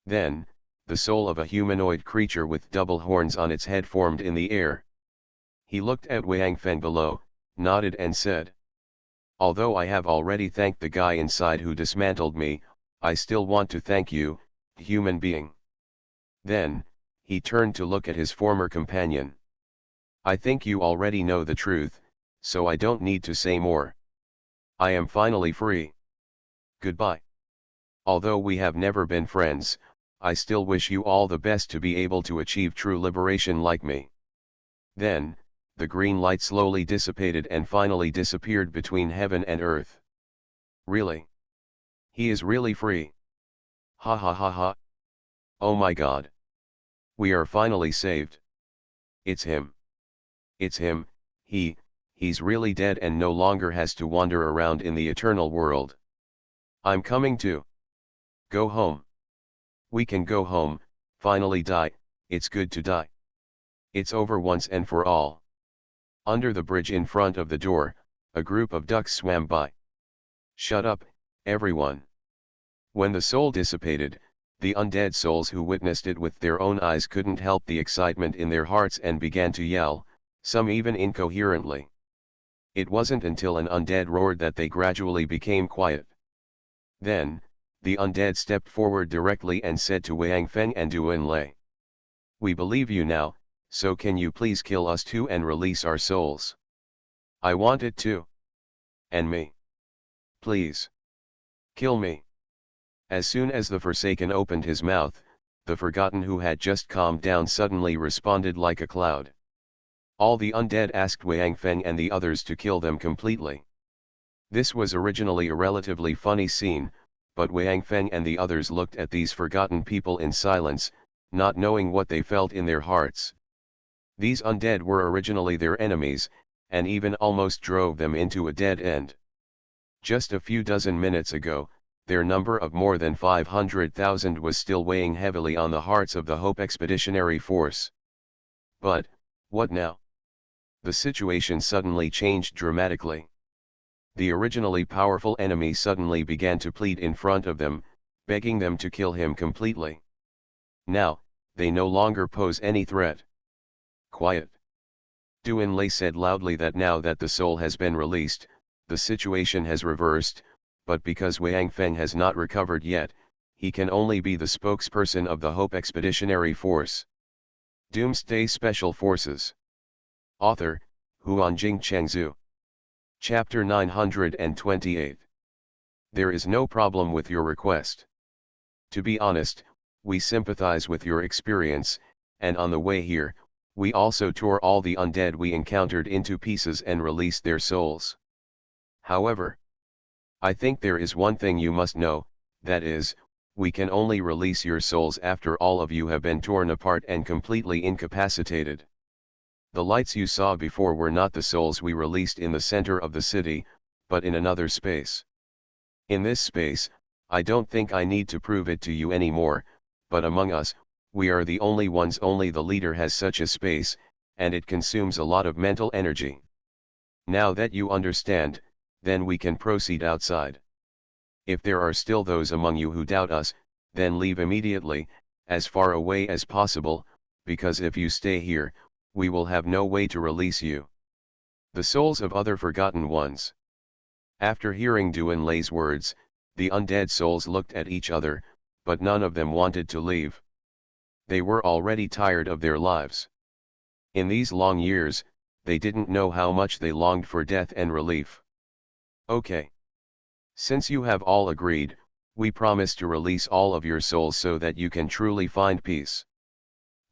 Then, the soul of a humanoid creature with double horns on its head formed in the air. He looked at Wang Feng below, nodded and said, "Although I have already thanked the guy inside who dismantled me, I still want to thank you, human being." Then, he turned to look at his former companion. "I think you already know the truth, so I don't need to say more. I am finally free. Goodbye. Although we have never been friends, I still wish you all the best to be able to achieve true liberation like me." Then, the green light slowly dissipated and finally disappeared between heaven and earth. Really? He is really free. Ha ha ha ha. Oh my God. We are finally saved. It's him. It's him, he's really dead and no longer has to wander around in the eternal world. I'm coming to. Go home. We can go home, finally die, it's good to die. It's over once and for all. Under the bridge in front of the door, a group of ducks swam by. Shut up, everyone. When the soul dissipated, the undead souls who witnessed it with their own eyes couldn't help the excitement in their hearts and began to yell, some even incoherently. It wasn't until an undead roared that they gradually became quiet. Then, the undead stepped forward directly and said to Wang Feng and Duan Lei, "We believe you now, so can you please kill us too and release our souls? I want it too. And me. Please. Kill me." As soon as the Forsaken opened his mouth, the Forgotten who had just calmed down suddenly responded like a cloud. All the undead asked Wang Feng and the others to kill them completely. This was originally a relatively funny scene, but Wang Feng and the others looked at these forgotten people in silence, not knowing what they felt in their hearts. These undead were originally their enemies, and even almost drove them into a dead end. Just a few dozen minutes ago, their number of more than 500,000 was still weighing heavily on the hearts of the Hope Expeditionary Force. But, what now? The situation suddenly changed dramatically. The originally powerful enemy suddenly began to plead in front of them, begging them to kill him completely. Now, they no longer pose any threat. Quiet. Duan Lei said loudly that now that the soul has been released, the situation has reversed, but because Wang Feng has not recovered yet, he can only be the spokesperson of the Hope Expeditionary Force. Doomsday Special Forces. Author, Huanjing Chengzhu. Chapter 928. There is no problem with your request. To be honest, we sympathize with your experience, and on the way here, we also tore all the undead we encountered into pieces and released their souls. However, I think there is one thing you must know, that is, we can only release your souls after all of you have been torn apart and completely incapacitated. The lights you saw before were not the souls we released in the center of the city, but in another space. In this space, I don't think I need to prove it to you anymore, but among us, we are the only ones, only the leader has such a space, and it consumes a lot of mental energy. Now that you understand, then we can proceed outside. If there are still those among you who doubt us, then leave immediately, as far away as possible, because if you stay here, we will have no way to release you. The souls of other forgotten ones. After hearing Duan Lei's words, the undead souls looked at each other, but none of them wanted to leave. They were already tired of their lives. In these long years, they didn't know how much they longed for death and relief. Okay. Since you have all agreed, we promise to release all of your souls so that you can truly find peace.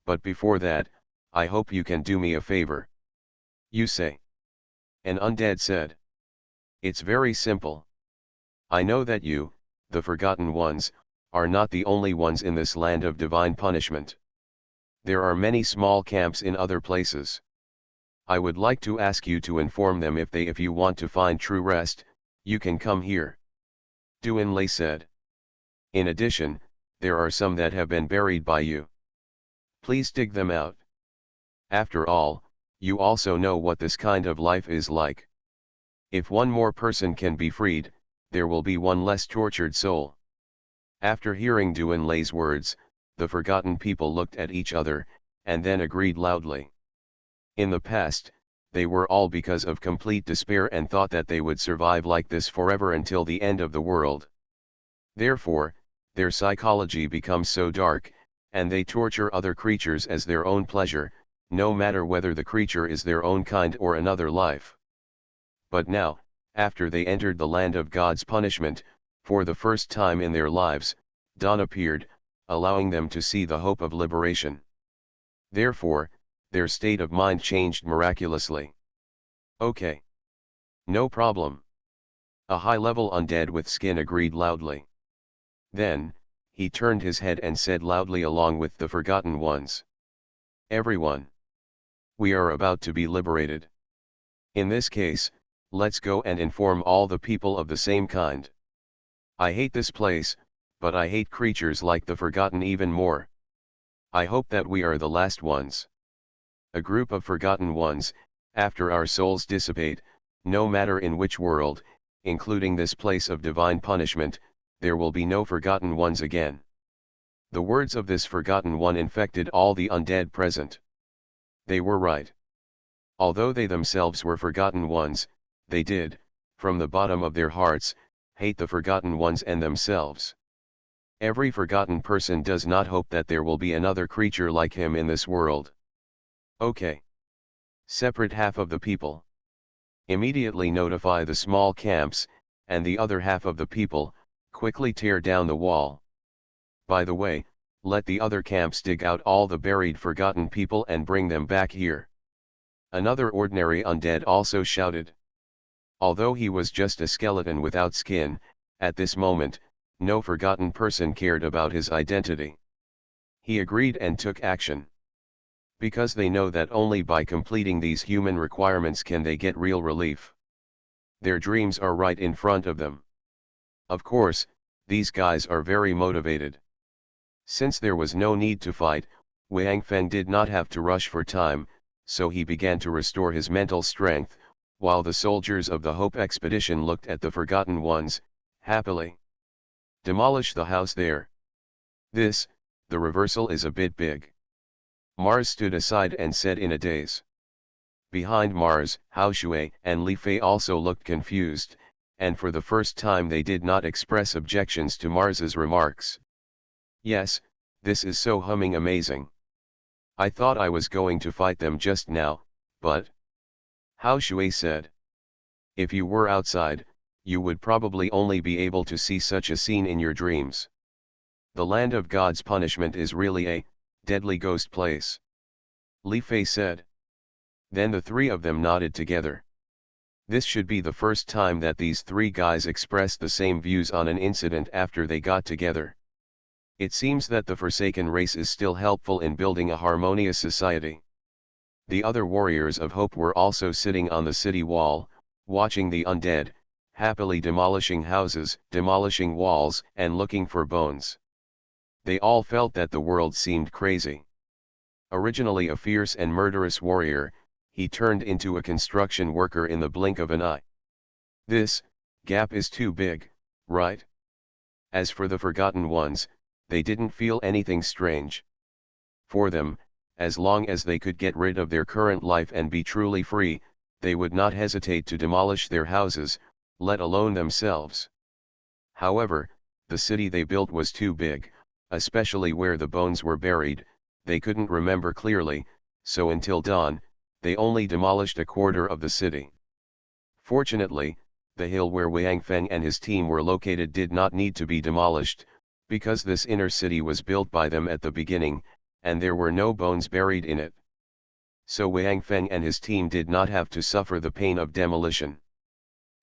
But before that, I hope you can do me a favor. You say. An undead said. It's very simple. I know that you, the forgotten ones, are not the only ones in this land of divine punishment. There are many small camps in other places. I would like to ask you to inform them if you want to find true rest, you can come here. Duan Lei said. In addition, there are some that have been buried by you. Please dig them out. After all, you also know what this kind of life is like. If one more person can be freed, there will be one less tortured soul. After hearing Duan Lei's words, the forgotten people looked at each other, and then agreed loudly. In the past, they were all because of complete despair and thought that they would survive like this forever until the end of the world. Therefore, their psychology becomes so dark, and they torture other creatures as their own pleasure, no matter whether the creature is their own kind or another life. But now, after they entered the land of God's punishment, for the first time in their lives, dawn appeared, allowing them to see the hope of liberation. Therefore, their state of mind changed miraculously. Okay. No problem. A high-level undead with skin agreed loudly. Then, he turned his head and said loudly along with the forgotten ones. Everyone. We are about to be liberated. In this case, let's go and inform all the people of the same kind. I hate this place, but I hate creatures like the forgotten even more. I hope that we are the last ones. A group of forgotten ones, after our souls dissipate, no matter in which world, including this place of divine punishment, there will be no forgotten ones again. The words of this forgotten one infected all the undead present. They were right. Although they themselves were forgotten ones, they did, from the bottom of their hearts, hate the forgotten ones and themselves. Every forgotten person does not hope that there will be another creature like him in this world. Okay. Separate half of the people. Immediately notify the small camps, and the other half of the people, quickly tear down the wall. By the way, let the other camps dig out all the buried forgotten people and bring them back here. Another ordinary undead also shouted. Although he was just a skeleton without skin, at this moment, no forgotten person cared about his identity. He agreed and took action. Because they know that only by completing these human requirements can they get real relief. Their dreams are right in front of them. Of course, these guys are very motivated. Since there was no need to fight, Wang Feng did not have to rush for time, so he began to restore his mental strength, while the soldiers of the Hope expedition looked at the forgotten ones, happily. Demolish the house there. The reversal is a bit big. Mars stood aside and said in a daze. Behind Mars, Hao Shui and Li Fei also looked confused, and for the first time they did not express objections to Mars's remarks. Yes, this is so humming amazing. I thought I was going to fight them just now, but... Hao Shui said. If you were outside, you would probably only be able to see such a scene in your dreams. The land of God's punishment is really a deadly ghost place. Li Fei said. Then the three of them nodded together. This should be the first time that these three guys expressed the same views on an incident after they got together. It seems that the Forsaken race is still helpful in building a harmonious society. The other warriors of hope were also sitting on the city wall, watching the undead, happily demolishing houses, demolishing walls, and looking for bones. They all felt that the world seemed crazy. Originally a fierce and murderous warrior, he turned into a construction worker in the blink of an eye. This gap is too big, right? As for the forgotten ones, they didn't feel anything strange. For them, as long as they could get rid of their current life and be truly free, they would not hesitate to demolish their houses, let alone themselves. However, the city they built was too big, especially where the bones were buried, they couldn't remember clearly, so until dawn, they only demolished a quarter of the city. Fortunately, the hill where Wang Feng and his team were located did not need to be demolished, because this inner city was built by them at the beginning, and there were no bones buried in it. So Wang Feng and his team did not have to suffer the pain of demolition.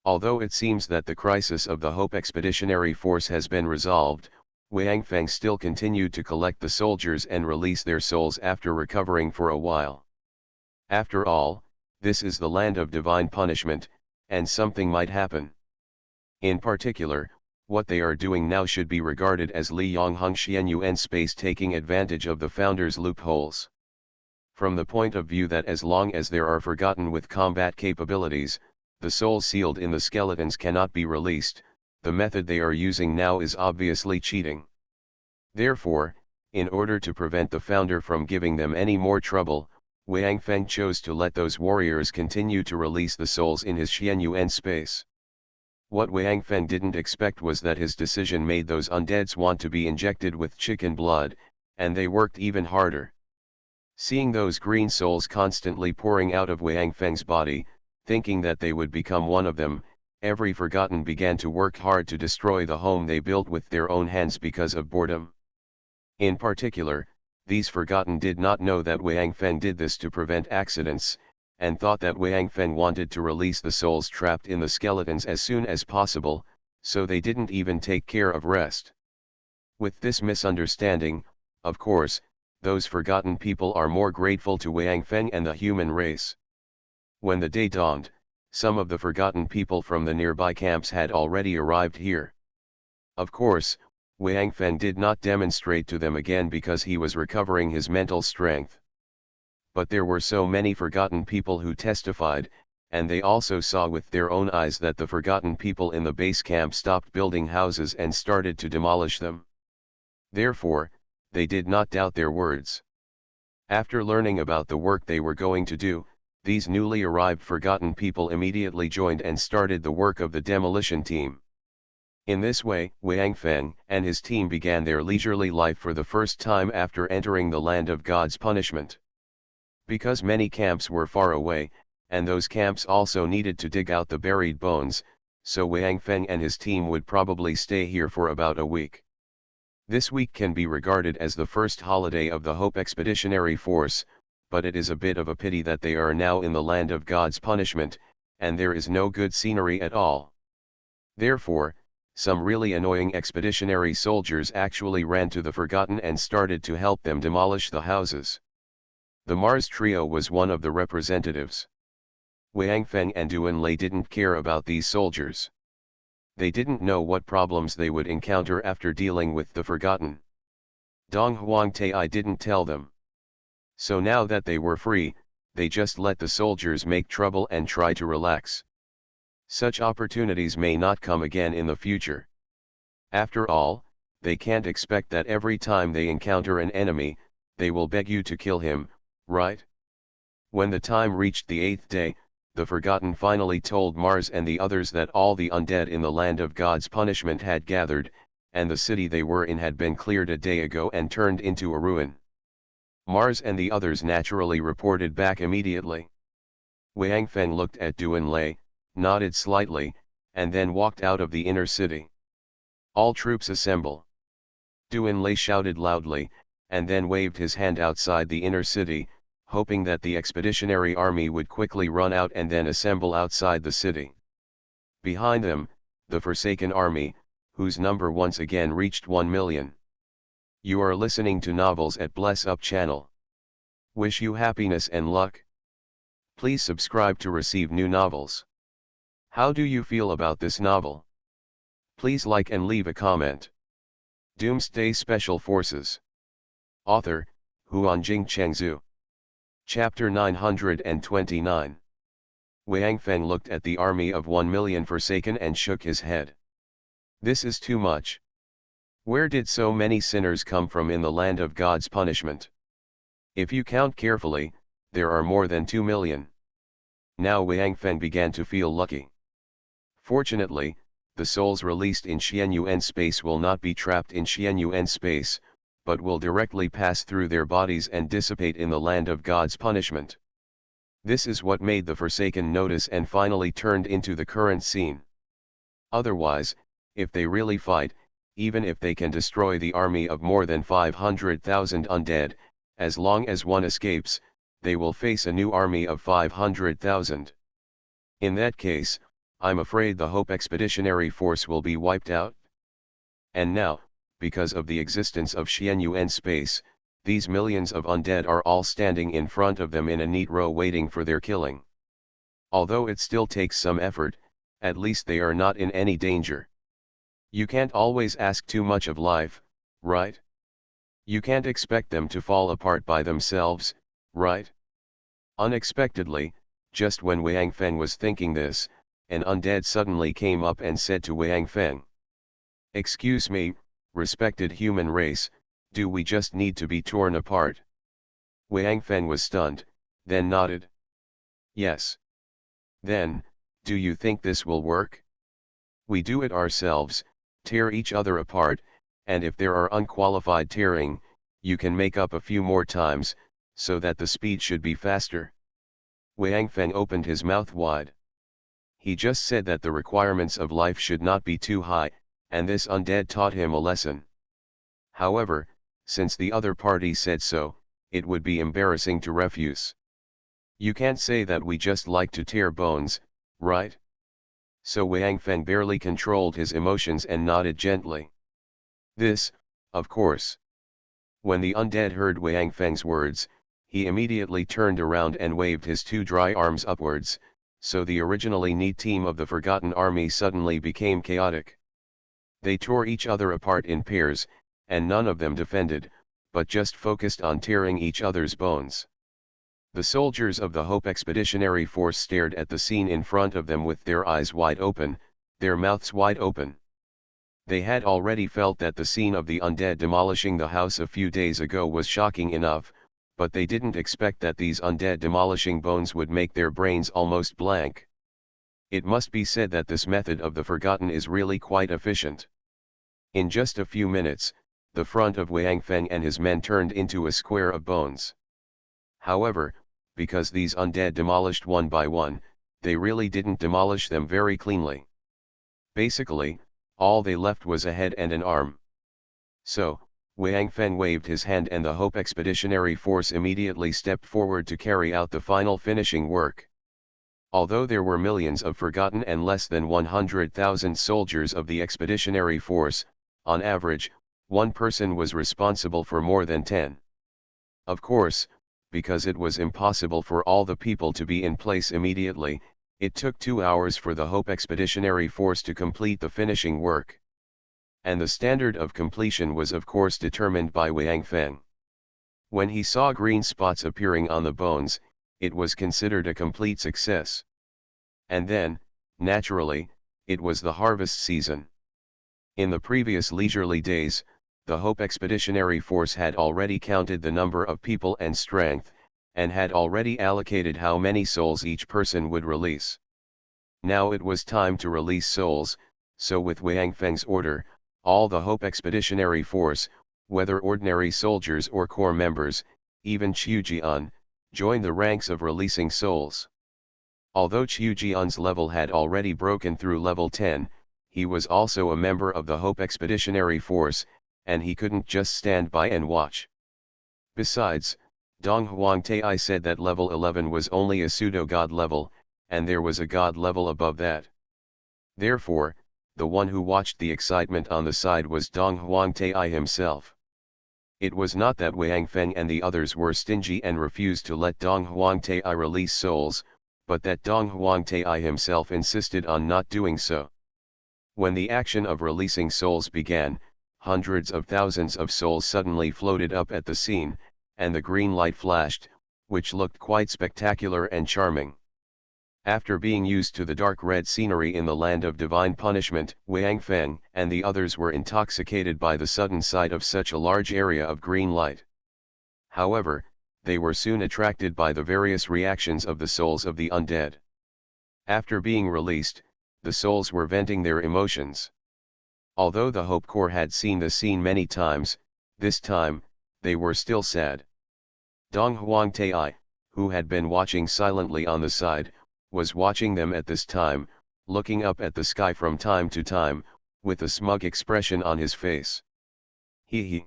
Although it seems that the crisis of the Hope Expeditionary Force has been resolved, Wang Feng still continued to collect the soldiers and release their souls after recovering for a while. After all, this is the land of divine punishment, and something might happen. In particular, what they are doing now should be regarded as Li Yongheng Xianyuan space taking advantage of the founders' loopholes. From the point of view that as long as there are forgotten with combat capabilities, the souls sealed in the skeletons cannot be released, the method they are using now is obviously cheating. Therefore, in order to prevent the founder from giving them any more trouble, Wang Feng chose to let those warriors continue to release the souls in his Xianyuan space. What Wang Feng didn't expect was that his decision made those undeads want to be injected with chicken blood, and they worked even harder. Seeing those green souls constantly pouring out of Wang Feng's body, thinking that they would become one of them, every forgotten began to work hard to destroy the home they built with their own hands because of boredom. In particular, these forgotten did not know that Wang Feng did this to prevent accidents, and thought that Wang Feng wanted to release the souls trapped in the skeletons as soon as possible, so they didn't even take care of rest. With this misunderstanding, of course, those forgotten people are more grateful to Wang Feng and the human race. When the day dawned, some of the forgotten people from the nearby camps had already arrived here. Of course, Wang Feng did not demonstrate to them again because he was recovering his mental strength. But there were so many forgotten people who testified, and they also saw with their own eyes that the forgotten people in the base camp stopped building houses and started to demolish them. Therefore, they did not doubt their words. After learning about the work they were going to do, these newly arrived forgotten people immediately joined and started the work of the demolition team. In this way, Wang Feng and his team began their leisurely life for the first time after entering the land of God's punishment. Because many camps were far away, and those camps also needed to dig out the buried bones, so Wang Feng and his team would probably stay here for about a week. This week can be regarded as the first holiday of the Hope Expeditionary Force, but it is a bit of a pity that they are now in the land of God's punishment, and there is no good scenery at all. Therefore, some really annoying expeditionary soldiers actually ran to the forgotten and started to help them demolish the houses. The Mars trio was one of the representatives. Wang Feng and Duan Lei didn't care about these soldiers. They didn't know what problems they would encounter after dealing with the forgotten. Dong Huangtai didn't tell them. So now that they were free, they just let the soldiers make trouble and try to relax. Such opportunities may not come again in the future. After all, they can't expect that every time they encounter an enemy, they will beg you to kill him, right? When the time reached the 8th day, the Forgotten finally told Mars and the others that all the undead in the land of God's punishment had gathered, and the city they were in had been cleared a day ago and turned into a ruin. Mars and the others naturally reported back immediately. Wang Feng looked at Duan Lei, nodded slightly, and then walked out of the inner city. All troops assemble. Duan Lei shouted loudly, and then waved his hand outside the inner city, hoping that the expeditionary army would quickly run out and then assemble outside the city. Behind them, the Forsaken army, whose number once again reached 1 million. You are listening to Novels at Bless Up channel. Wish you happiness and luck. Please subscribe to receive new novels. How do you feel about this novel? Please like and leave a comment. Doomsday Special Forces. Author, Huanjing Chengzhu. Chapter 929. Wang Feng looked at the army of 1 million Forsaken and shook his head. This is too much. Where did so many sinners come from in the land of God's punishment? If you count carefully, there are more than 2 million. Now Wang Feng began to feel lucky. Fortunately, the souls released in Xianyuan space will not be trapped in Xianyuan space, but will directly pass through their bodies and dissipate in the land of God's punishment. This is what made the Forsaken notice and finally turned into the current scene. Otherwise, if they really fight, even if they can destroy the army of more than 500,000 undead, as long as one escapes, they will face a new army of 500,000. In that case, I'm afraid the Hope Expeditionary Force will be wiped out. And now, because of the existence of Xianyuan space, these millions of undead are all standing in front of them in a neat row waiting for their killing. Although it still takes some effort, at least they are not in any danger. You can't always ask too much of life, right? You can't expect them to fall apart by themselves, right? Unexpectedly, just when Wang Feng was thinking this, an undead suddenly came up and said to Wang Feng, "Excuse me, respected human race, do we just need to be torn apart?" Wang Feng was stunned, then nodded. "Yes." "Then, do you think this will work? We do it ourselves, tear each other apart, and if there are unqualified tearing, you can make up a few more times, so that the speed should be faster." Wang Feng opened his mouth wide. He just said that the requirements of life should not be too high, and this undead taught him a lesson. However, since the other party said so, it would be embarrassing to refuse. You can't say that we just like to tear bones, right? So Wang Feng barely controlled his emotions and nodded gently. This, of course. When the undead heard Wang Feng's words, he immediately turned around and waved his two dry arms upwards, so the originally neat team of the Forgotten Army suddenly became chaotic. They tore each other apart in pairs, and none of them defended, but just focused on tearing each other's bones. The soldiers of the Hope Expeditionary Force stared at the scene in front of them with their eyes wide open, their mouths wide open. They had already felt that the scene of the undead demolishing the house a few days ago was shocking enough, but they didn't expect that these undead demolishing bones would make their brains almost blank. It must be said that this method of the Forgotten is really quite efficient. In just a few minutes, the front of Wang Feng and his men turned into a square of bones. However, because these undead demolished one by one, they really didn't demolish them very cleanly. Basically, all they left was a head and an arm. So, Wang Feng waved his hand and the Hope Expeditionary Force immediately stepped forward to carry out the final finishing work. Although there were millions of Forgotten and less than 100,000 soldiers of the Expeditionary Force, on average, one person was responsible for more than 10. Of course, because it was impossible for all the people to be in place immediately, it took 2 hours for the Hope Expeditionary Force to complete the finishing work. And the standard of completion was of course determined by Wang Feng. When he saw green spots appearing on the bones, it was considered a complete success. And then, naturally, it was the harvest season. In the previous leisurely days, the Hope Expeditionary Force had already counted the number of people and strength, and had already allocated how many souls each person would release. Now it was time to release souls, so with Wang Feng's order, all the Hope Expeditionary Force, whether ordinary soldiers or corps members, even Qiu Jian, joined the ranks of releasing souls. Although Qiu Jian's level had already broken through level 10, he was also a member of the Hope Expeditionary Force, and he couldn't just stand by and watch. Besides, Dong Huangtai said that level 11 was only a pseudo-god level, and there was a god level above that. Therefore, the one who watched the excitement on the side was Dong Huangtai himself. It was not that Wang Feng and the others were stingy and refused to let Dong Huangtai release souls, but that Dong Huangtai himself insisted on not doing so. When the action of releasing souls began, hundreds of thousands of souls suddenly floated up at the scene, and the green light flashed, which looked quite spectacular and charming. After being used to the dark red scenery in the land of divine punishment, Wang Feng and the others were intoxicated by the sudden sight of such a large area of green light. However, they were soon attracted by the various reactions of the souls of the undead. After being released, the souls were venting their emotions. Although the Hope Corps had seen the scene many times, this time, they were still sad. Dong Huangtai, who had been watching silently on the side, was watching them at this time, looking up at the sky from time to time, with a smug expression on his face. He.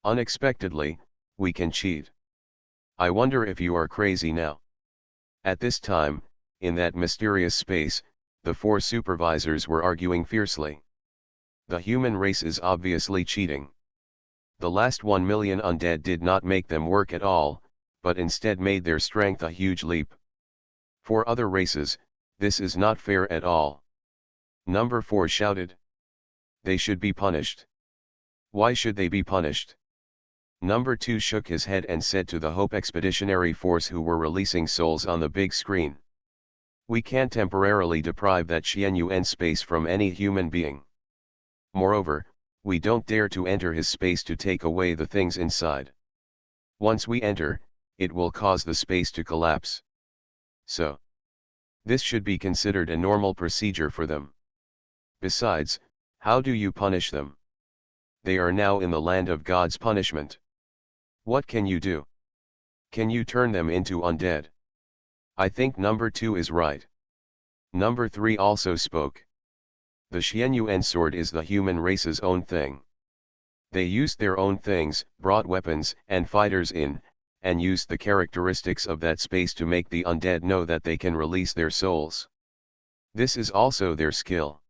Unexpectedly, we can cheat. I wonder if you are crazy now. At this time, in that mysterious space, the four supervisors were arguing fiercely. The human race is obviously cheating. The last 1 million undead did not make them work at all, but instead made their strength a huge leap. For other races, this is not fair at all. Number 4 shouted. They should be punished. Why should they be punished? Number 2 shook his head and said to the Hope Expeditionary Force who were releasing souls on the big screen. We can't temporarily deprive that Xianyuan space from any human being. Moreover, we don't dare to enter his space to take away the things inside. Once we enter, it will cause the space to collapse. So, this should be considered a normal procedure for them. Besides, how do you punish them? They are now in the land of God's punishment. What can you do? Can you turn them into undead? I think number 2 is right. Number 3 also spoke. The Xianyuan sword is the human race's own thing. They used their own things, brought weapons and fighters in, and used the characteristics of that space to make the undead know that they can release their souls. This is also their skill.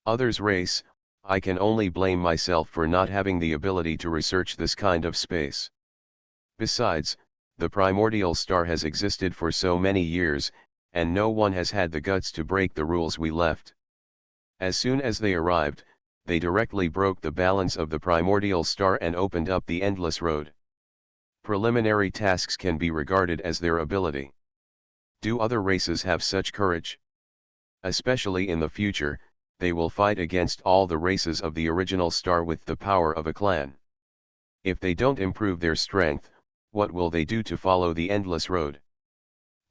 Others' race, I can only blame myself for not having the ability to research this kind of space. Besides, the primordial star has existed for so many years, and no one has had the guts to break the rules we left. As soon as they arrived, they directly broke the balance of the primordial star and opened up the endless road. Preliminary tasks can be regarded as their ability. Do other races have such courage? Especially in the future, they will fight against all the races of the original star with the power of a clan. If they don't improve their strength, what will they do to follow the endless road?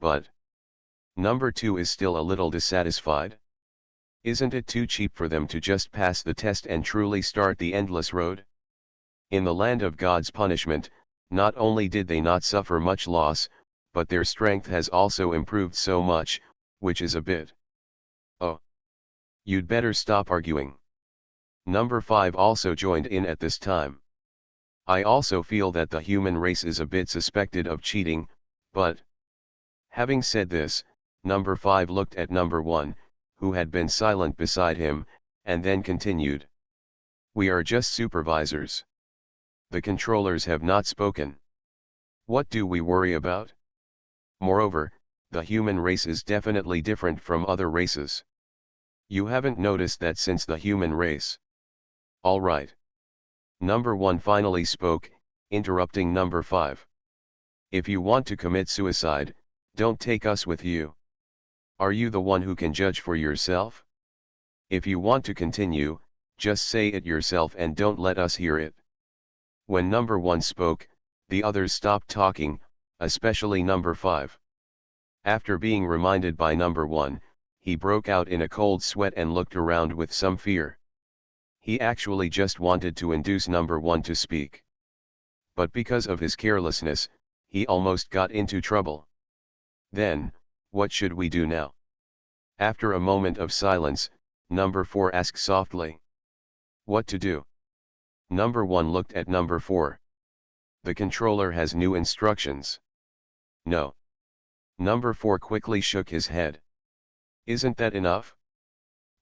But number 2 is still a little dissatisfied. Isn't it too cheap for them to just pass the test and truly start the endless road? In the land of God's punishment, not only did they not suffer much loss, but their strength has also improved so much, which is a bit. Oh. You'd better stop arguing. Number 5 also joined in at this time. I also feel that the human race is a bit suspected of cheating, but... Having said this, number 5 looked at number 1, who had been silent beside him, and then continued. We are just supervisors. The controllers have not spoken. What do we worry about? Moreover, the human race is definitely different from other races. You haven't noticed that since the human race. All right. Number 1 finally spoke, interrupting number 5. If you want to commit suicide, don't take us with you. Are you the one who can judge for yourself? If you want to continue, just say it yourself and don't let us hear it. When number 1 spoke, the others stopped talking, especially number 5. After being reminded by number 1, he broke out in a cold sweat and looked around with some fear. He actually just wanted to induce number 1 to speak. But because of his carelessness, he almost got into trouble. Then, what should we do now? After a moment of silence, number 4 asked softly. What to do? Number 1 looked at number 4. The controller has new instructions. No. Number 4 quickly shook his head. Isn't that enough?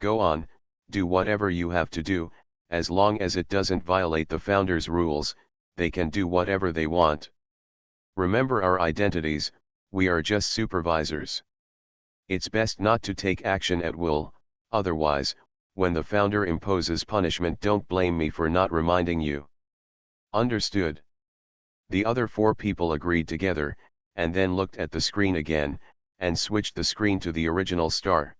Go on, do whatever you have to do, as long as it doesn't violate the founders' rules, they can do whatever they want. Remember our identities, we are just supervisors. It's best not to take action at will, otherwise, when the founder imposes punishment, don't blame me for not reminding you. Understood. The other 4 people agreed together, and then looked at the screen again, and switched the screen to the original star.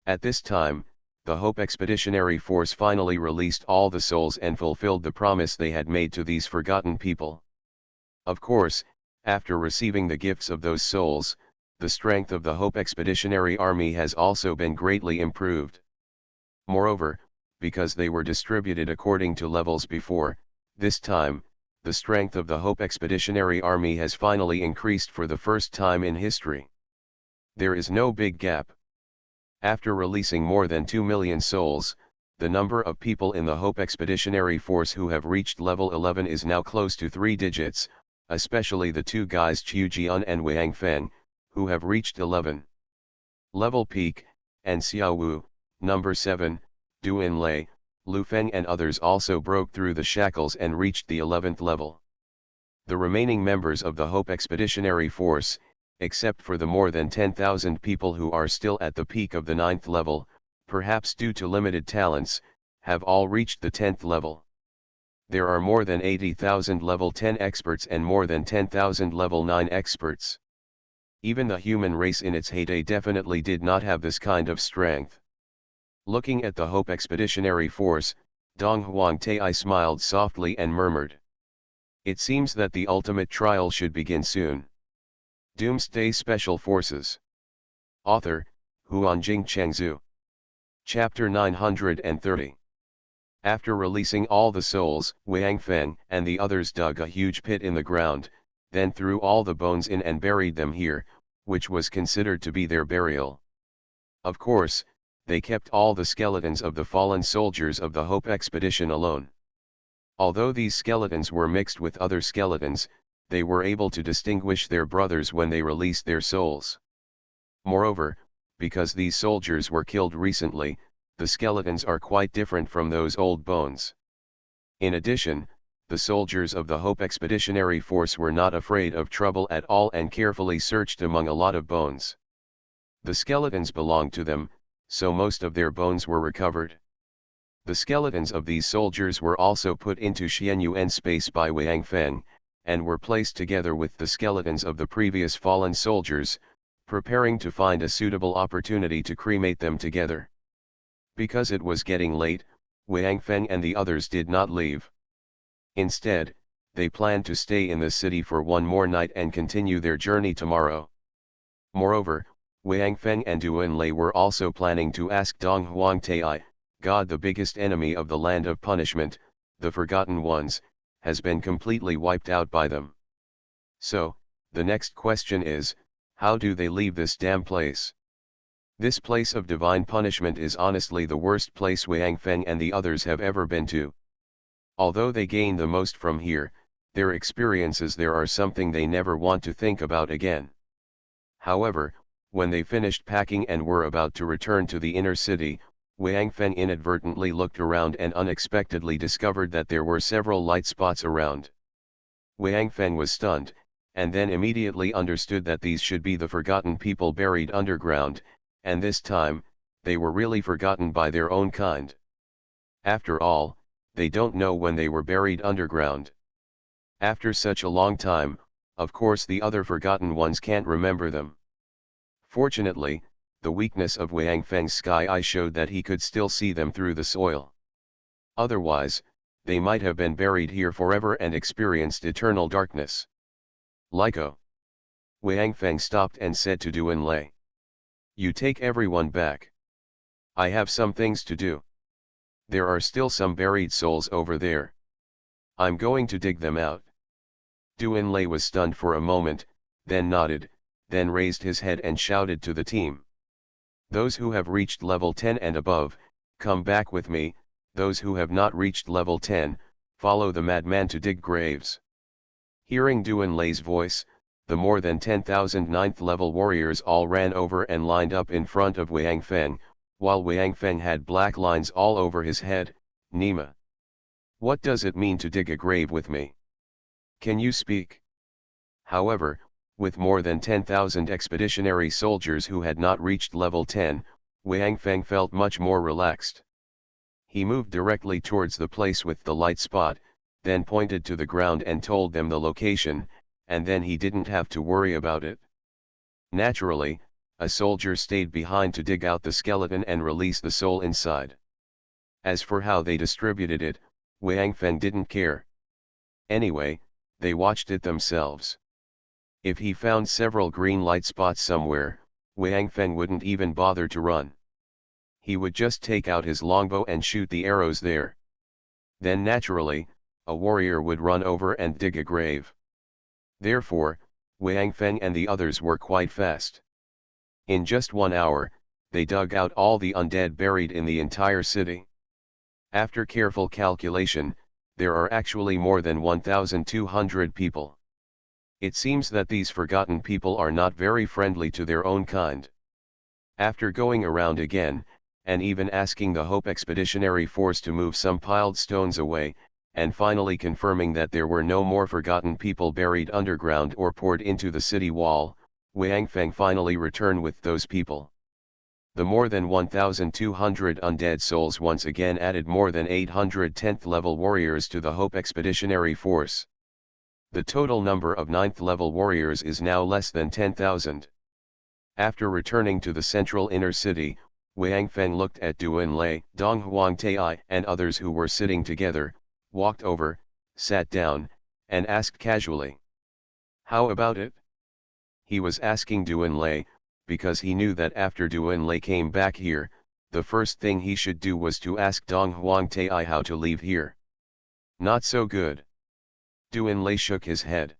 At this time, the Hope Expeditionary Force finally released all the souls and fulfilled the promise they had made to these forgotten people. Of course, after receiving the gifts of those souls, the strength of the Hope Expeditionary Army has also been greatly improved. Moreover, because they were distributed according to levels before, this time, the strength of the Hope Expeditionary Army has finally increased for the first time in history. There is no big gap. After releasing more than 2 million souls, the number of people in the Hope Expeditionary Force who have reached level 11 is now close to 3 digits, especially the 2 guys Qiu Jian and Wang Feng, who have reached 11. Level peak, and Xiao Wu, number 7, Du Enlai, Lu Feng and others also broke through the shackles and reached the 11th level. The remaining members of the Hope Expeditionary Force, except for the more than 10,000 people who are still at the peak of the 9th level, perhaps due to limited talents, have all reached the 10th level. There are more than 80,000 level 10 experts and more than 10,000 level 9 experts. Even the human race in its heyday definitely did not have this kind of strength. Looking at the Hope Expeditionary Force, Dong Huangtai smiled softly and murmured. It seems that the ultimate trial should begin soon. Doomsday Special Forces. Author, Huanjing Chengzhu. Chapter 930. After releasing all the souls, Wang Feng and the others dug a huge pit in the ground, then threw all the bones in and buried them here, which was considered to be their burial. Of course, they kept all the skeletons of the fallen soldiers of the Hope Expedition alone. Although these skeletons were mixed with other skeletons, they were able to distinguish their brothers when they released their souls. Moreover, because these soldiers were killed recently, the skeletons are quite different from those old bones. In addition, the soldiers of the Hope Expeditionary Force were not afraid of trouble at all and carefully searched among a lot of bones. The skeletons belonged to them, so most of their bones were recovered. The skeletons of these soldiers were also put into Xianyuan space by Wang Feng, and were placed together with the skeletons of the previous fallen soldiers, preparing to find a suitable opportunity to cremate them together. Because it was getting late, Wang Feng and the others did not leave. Instead, they planned to stay in the city for one more night and continue their journey tomorrow. Moreover, Wang Feng and Du Enlai were also planning to ask Dong Huangtai, God, the biggest enemy of the land of punishment, the Forgotten Ones, has been completely wiped out by them. So, the next question is, how do they leave this damn place? This place of divine punishment is honestly the worst place Wang Feng and the others have ever been to. Although they gain the most from here, their experiences there are something they never want to think about again. However, when they finished packing and were about to return to the inner city, Wang Feng inadvertently looked around and unexpectedly discovered that there were several light spots around. Wang Feng was stunned, and then immediately understood that these should be the forgotten people buried underground, and this time, they were really forgotten by their own kind. After all, they don't know when they were buried underground. After such a long time, of course the other forgotten ones can't remember them. Fortunately, the weakness of Wang Feng's sky eye showed that he could still see them through the soil. Otherwise, they might have been buried here forever and experienced eternal darkness. Lyko. Wang Feng stopped and said to Du Enlai. You take everyone back. I have some things to do. There are still some buried souls over there. I'm going to dig them out. Du Enlai was stunned for a moment, then nodded, then raised his head and shouted to the team. Those who have reached level 10 and above, come back with me, those who have not reached level 10, follow the madman to dig graves. Hearing Duan Lei's voice, the more than 10,000 ninth level warriors all ran over and lined up in front of Wang Feng, while Wang Feng had black lines all over his head. Nima. What does it mean to dig a grave with me? Can you speak? However, with more than 10,000 expeditionary soldiers who had not reached level 10, Wang Feng felt much more relaxed. He moved directly towards the place with the light spot, then pointed to the ground and told them the location, and then he didn't have to worry about it. Naturally, a soldier stayed behind to dig out the skeleton and release the soul inside. As for how they distributed it, Wang Feng didn't care. Anyway, they watched it themselves. If he found several green light spots somewhere, Wang Feng wouldn't even bother to run. He would just take out his longbow and shoot the arrows there. Then naturally, a warrior would run over and dig a grave. Therefore, Wang Feng and the others were quite fast. In just 1 hour, they dug out all the undead buried in the entire city. After careful calculation, there are actually more than 1,200 people. It seems that these forgotten people are not very friendly to their own kind. After going around again, and even asking the Hope Expeditionary Force to move some piled stones away, and finally confirming that there were no more forgotten people buried underground or poured into the city wall, Wang Feng finally returned with those people. The more than 1,200 undead souls once again added more than 800 10th level warriors to the Hope Expeditionary Force. The total number of 9th level warriors is now less than 10,000. After returning to the central inner city, Wang Feng looked at Duan Lei, Dong Huangtai and others who were sitting together, walked over, sat down, and asked casually. How about it? He was asking Duan Lei, because he knew that after Duan Lei came back here, the first thing he should do was to ask Dong Huangtai how to leave here. Not so good. Duan Lei shook his head.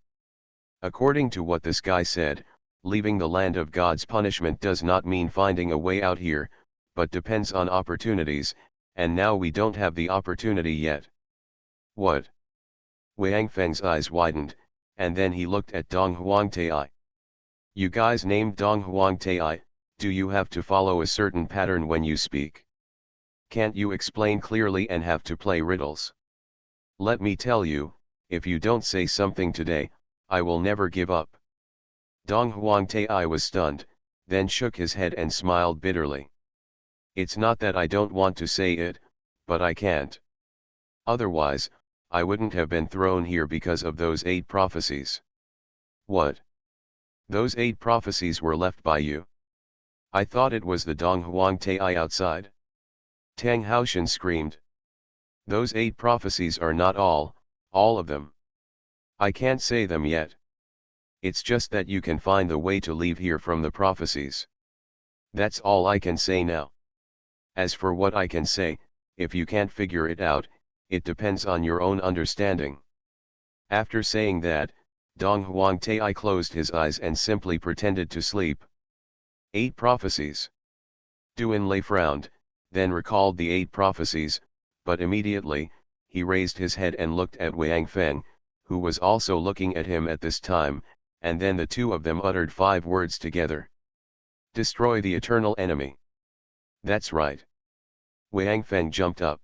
According to what this guy said, leaving the land of God's punishment does not mean finding a way out here, but depends on opportunities, and now we don't have the opportunity yet. What? Wang Feng's eyes widened, and then he looked at Dong Huangtai. You guys named Dong Huangtai, do you have to follow a certain pattern when you speak? Can't you explain clearly and have to play riddles? Let me tell you, if you don't say something today, I will never give up. Dong Huangtai was stunned, then shook his head and smiled bitterly. It's not that I don't want to say it, but I can't. Otherwise, I wouldn't have been thrown here because of those 8 prophecies. What? Those 8 prophecies were left by you? I thought it was the Dong Huangtai outside. Tang Haoshan screamed. Those 8 prophecies are not all of them. I can't say them yet. It's just that you can find the way to leave here from the prophecies. That's all I can say now. As for what I can say, if you can't figure it out, it depends on your own understanding. After saying that, Dong Huangtai closed his eyes and simply pretended to sleep. 8 prophecies. Duan Lei frowned, then recalled the 8 prophecies, but immediately, he raised his head and looked at Wang Feng, who was also looking at him at this time, and then the two of them uttered 5 words together. Destroy the eternal enemy. That's right. Wang Feng jumped up.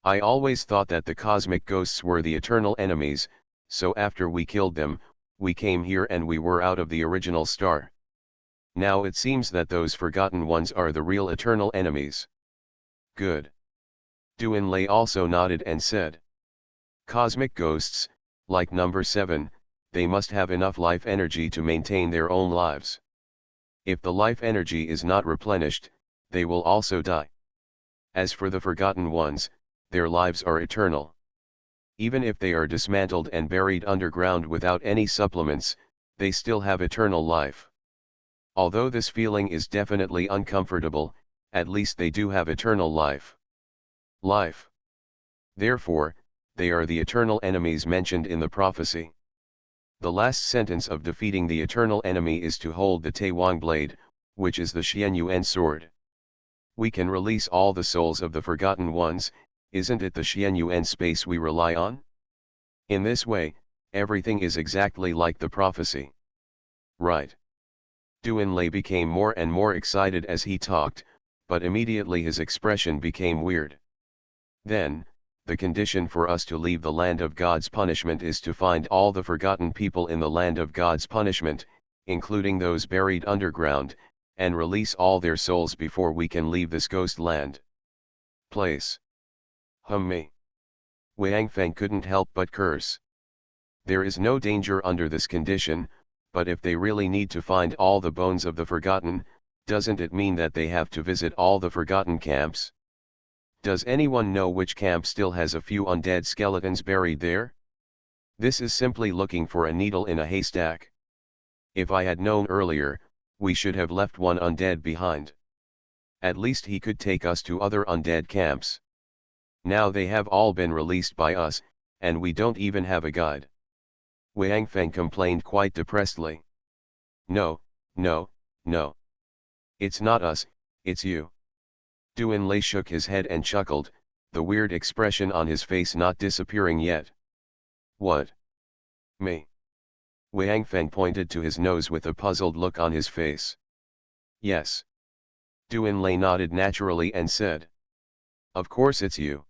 I always thought that the cosmic ghosts were the eternal enemies, so after we killed them, we came here and we were out of the original star. Now it seems that those forgotten ones are the real eternal enemies. Good. Duan Lei also nodded and said. Cosmic ghosts, like number 7, they must have enough life energy to maintain their own lives. If the life energy is not replenished, they will also die. As for the forgotten ones, their lives are eternal. Even if they are dismantled and buried underground without any supplements, they still have eternal life. Although this feeling is definitely uncomfortable, at least they do have eternal life. Life. Therefore, they are the eternal enemies mentioned in the prophecy. The last sentence of defeating the eternal enemy is to hold the Taiwang blade, which is the Xianyuan sword. We can release all the souls of the forgotten ones, isn't it the Xianyuan space we rely on? In this way, everything is exactly like the prophecy. Right. Duanlei became more and more excited as he talked, but immediately his expression became weird. Then, the condition for us to leave the land of God's punishment is to find all the forgotten people in the land of God's punishment, including those buried underground, and release all their souls before we can leave this ghost land. Place. Me. Wang Feng couldn't help but curse. There is no danger under this condition, but if they really need to find all the bones of the forgotten, doesn't it mean that they have to visit all the forgotten camps? Does anyone know which camp still has a few undead skeletons buried there? This is simply looking for a needle in a haystack. If I had known earlier, we should have left one undead behind. At least he could take us to other undead camps. Now they have all been released by us, and we don't even have a guide. Wang Feng complained quite depressedly. No, no, no. It's not us, it's you. Duanlei shook his head and chuckled, the weird expression on his face not disappearing yet. What? Me? Wang Feng pointed to his nose with a puzzled look on his face. Yes. Duanlei nodded naturally and said. Of course it's you.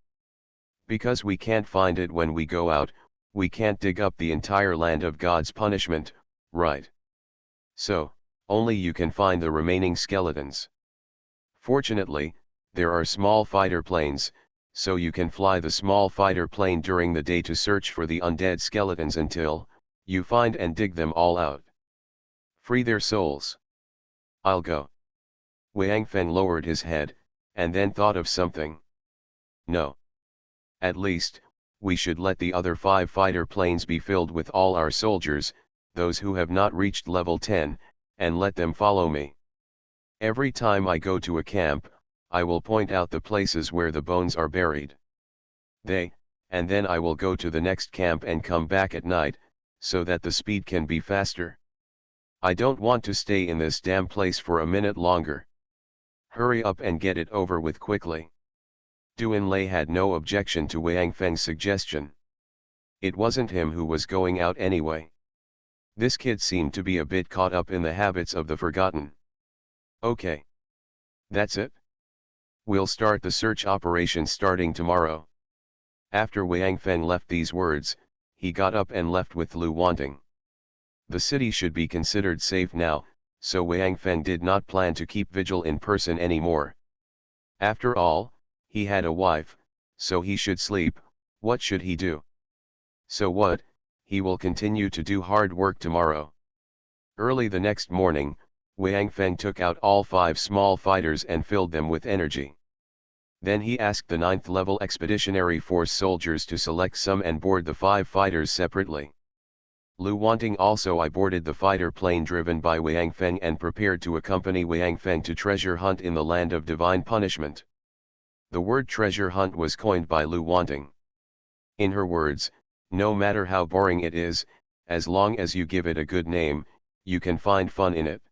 Because we can't find it when we go out, we can't dig up the entire land of God's punishment, right? So, only you can find the remaining skeletons. Fortunately, there are small fighter planes, so you can fly the small fighter plane during the day to search for the undead skeletons until you find and dig them all out. Free their souls. I'll go. Wang Feng lowered his head, and then thought of something. No. At least, we should let the other 5 fighter planes be filled with all our soldiers, those who have not reached level 10, and let them follow me. Every time I go to a camp, I will point out the places where the bones are buried. And then I will go to the next camp and come back at night, so that the speed can be faster. I don't want to stay in this damn place for a minute longer. Hurry up and get it over with quickly. Duanlei had no objection to Wang Feng's suggestion. It wasn't him who was going out anyway. This kid seemed to be a bit caught up in the habits of the forgotten. Okay. That's it? We'll start the search operation starting tomorrow. After Wang Feng left these words, he got up and left with Lu Wanting. The city should be considered safe now, so Wang Feng did not plan to keep vigil in person anymore. After all, he had a wife, so he should sleep. What should he do? So what, he will continue to do hard work tomorrow. Early the next morning, Wang Feng took out all 5 small fighters and filled them with energy. Then he asked the 9th level Expeditionary Force soldiers to select some and board the 5 fighters separately. Lu Wanting also boarded the fighter plane driven by Wang Feng and prepared to accompany Wang Feng to treasure hunt in the land of divine punishment. The word treasure hunt was coined by Lu Wanting. In her words, no matter how boring it is, as long as you give it a good name, you can find fun in it.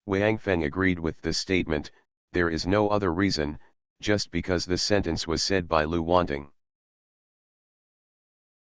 Wang Feng agreed with this statement. There is no other reason, just because this sentence was said by Lu Wanting.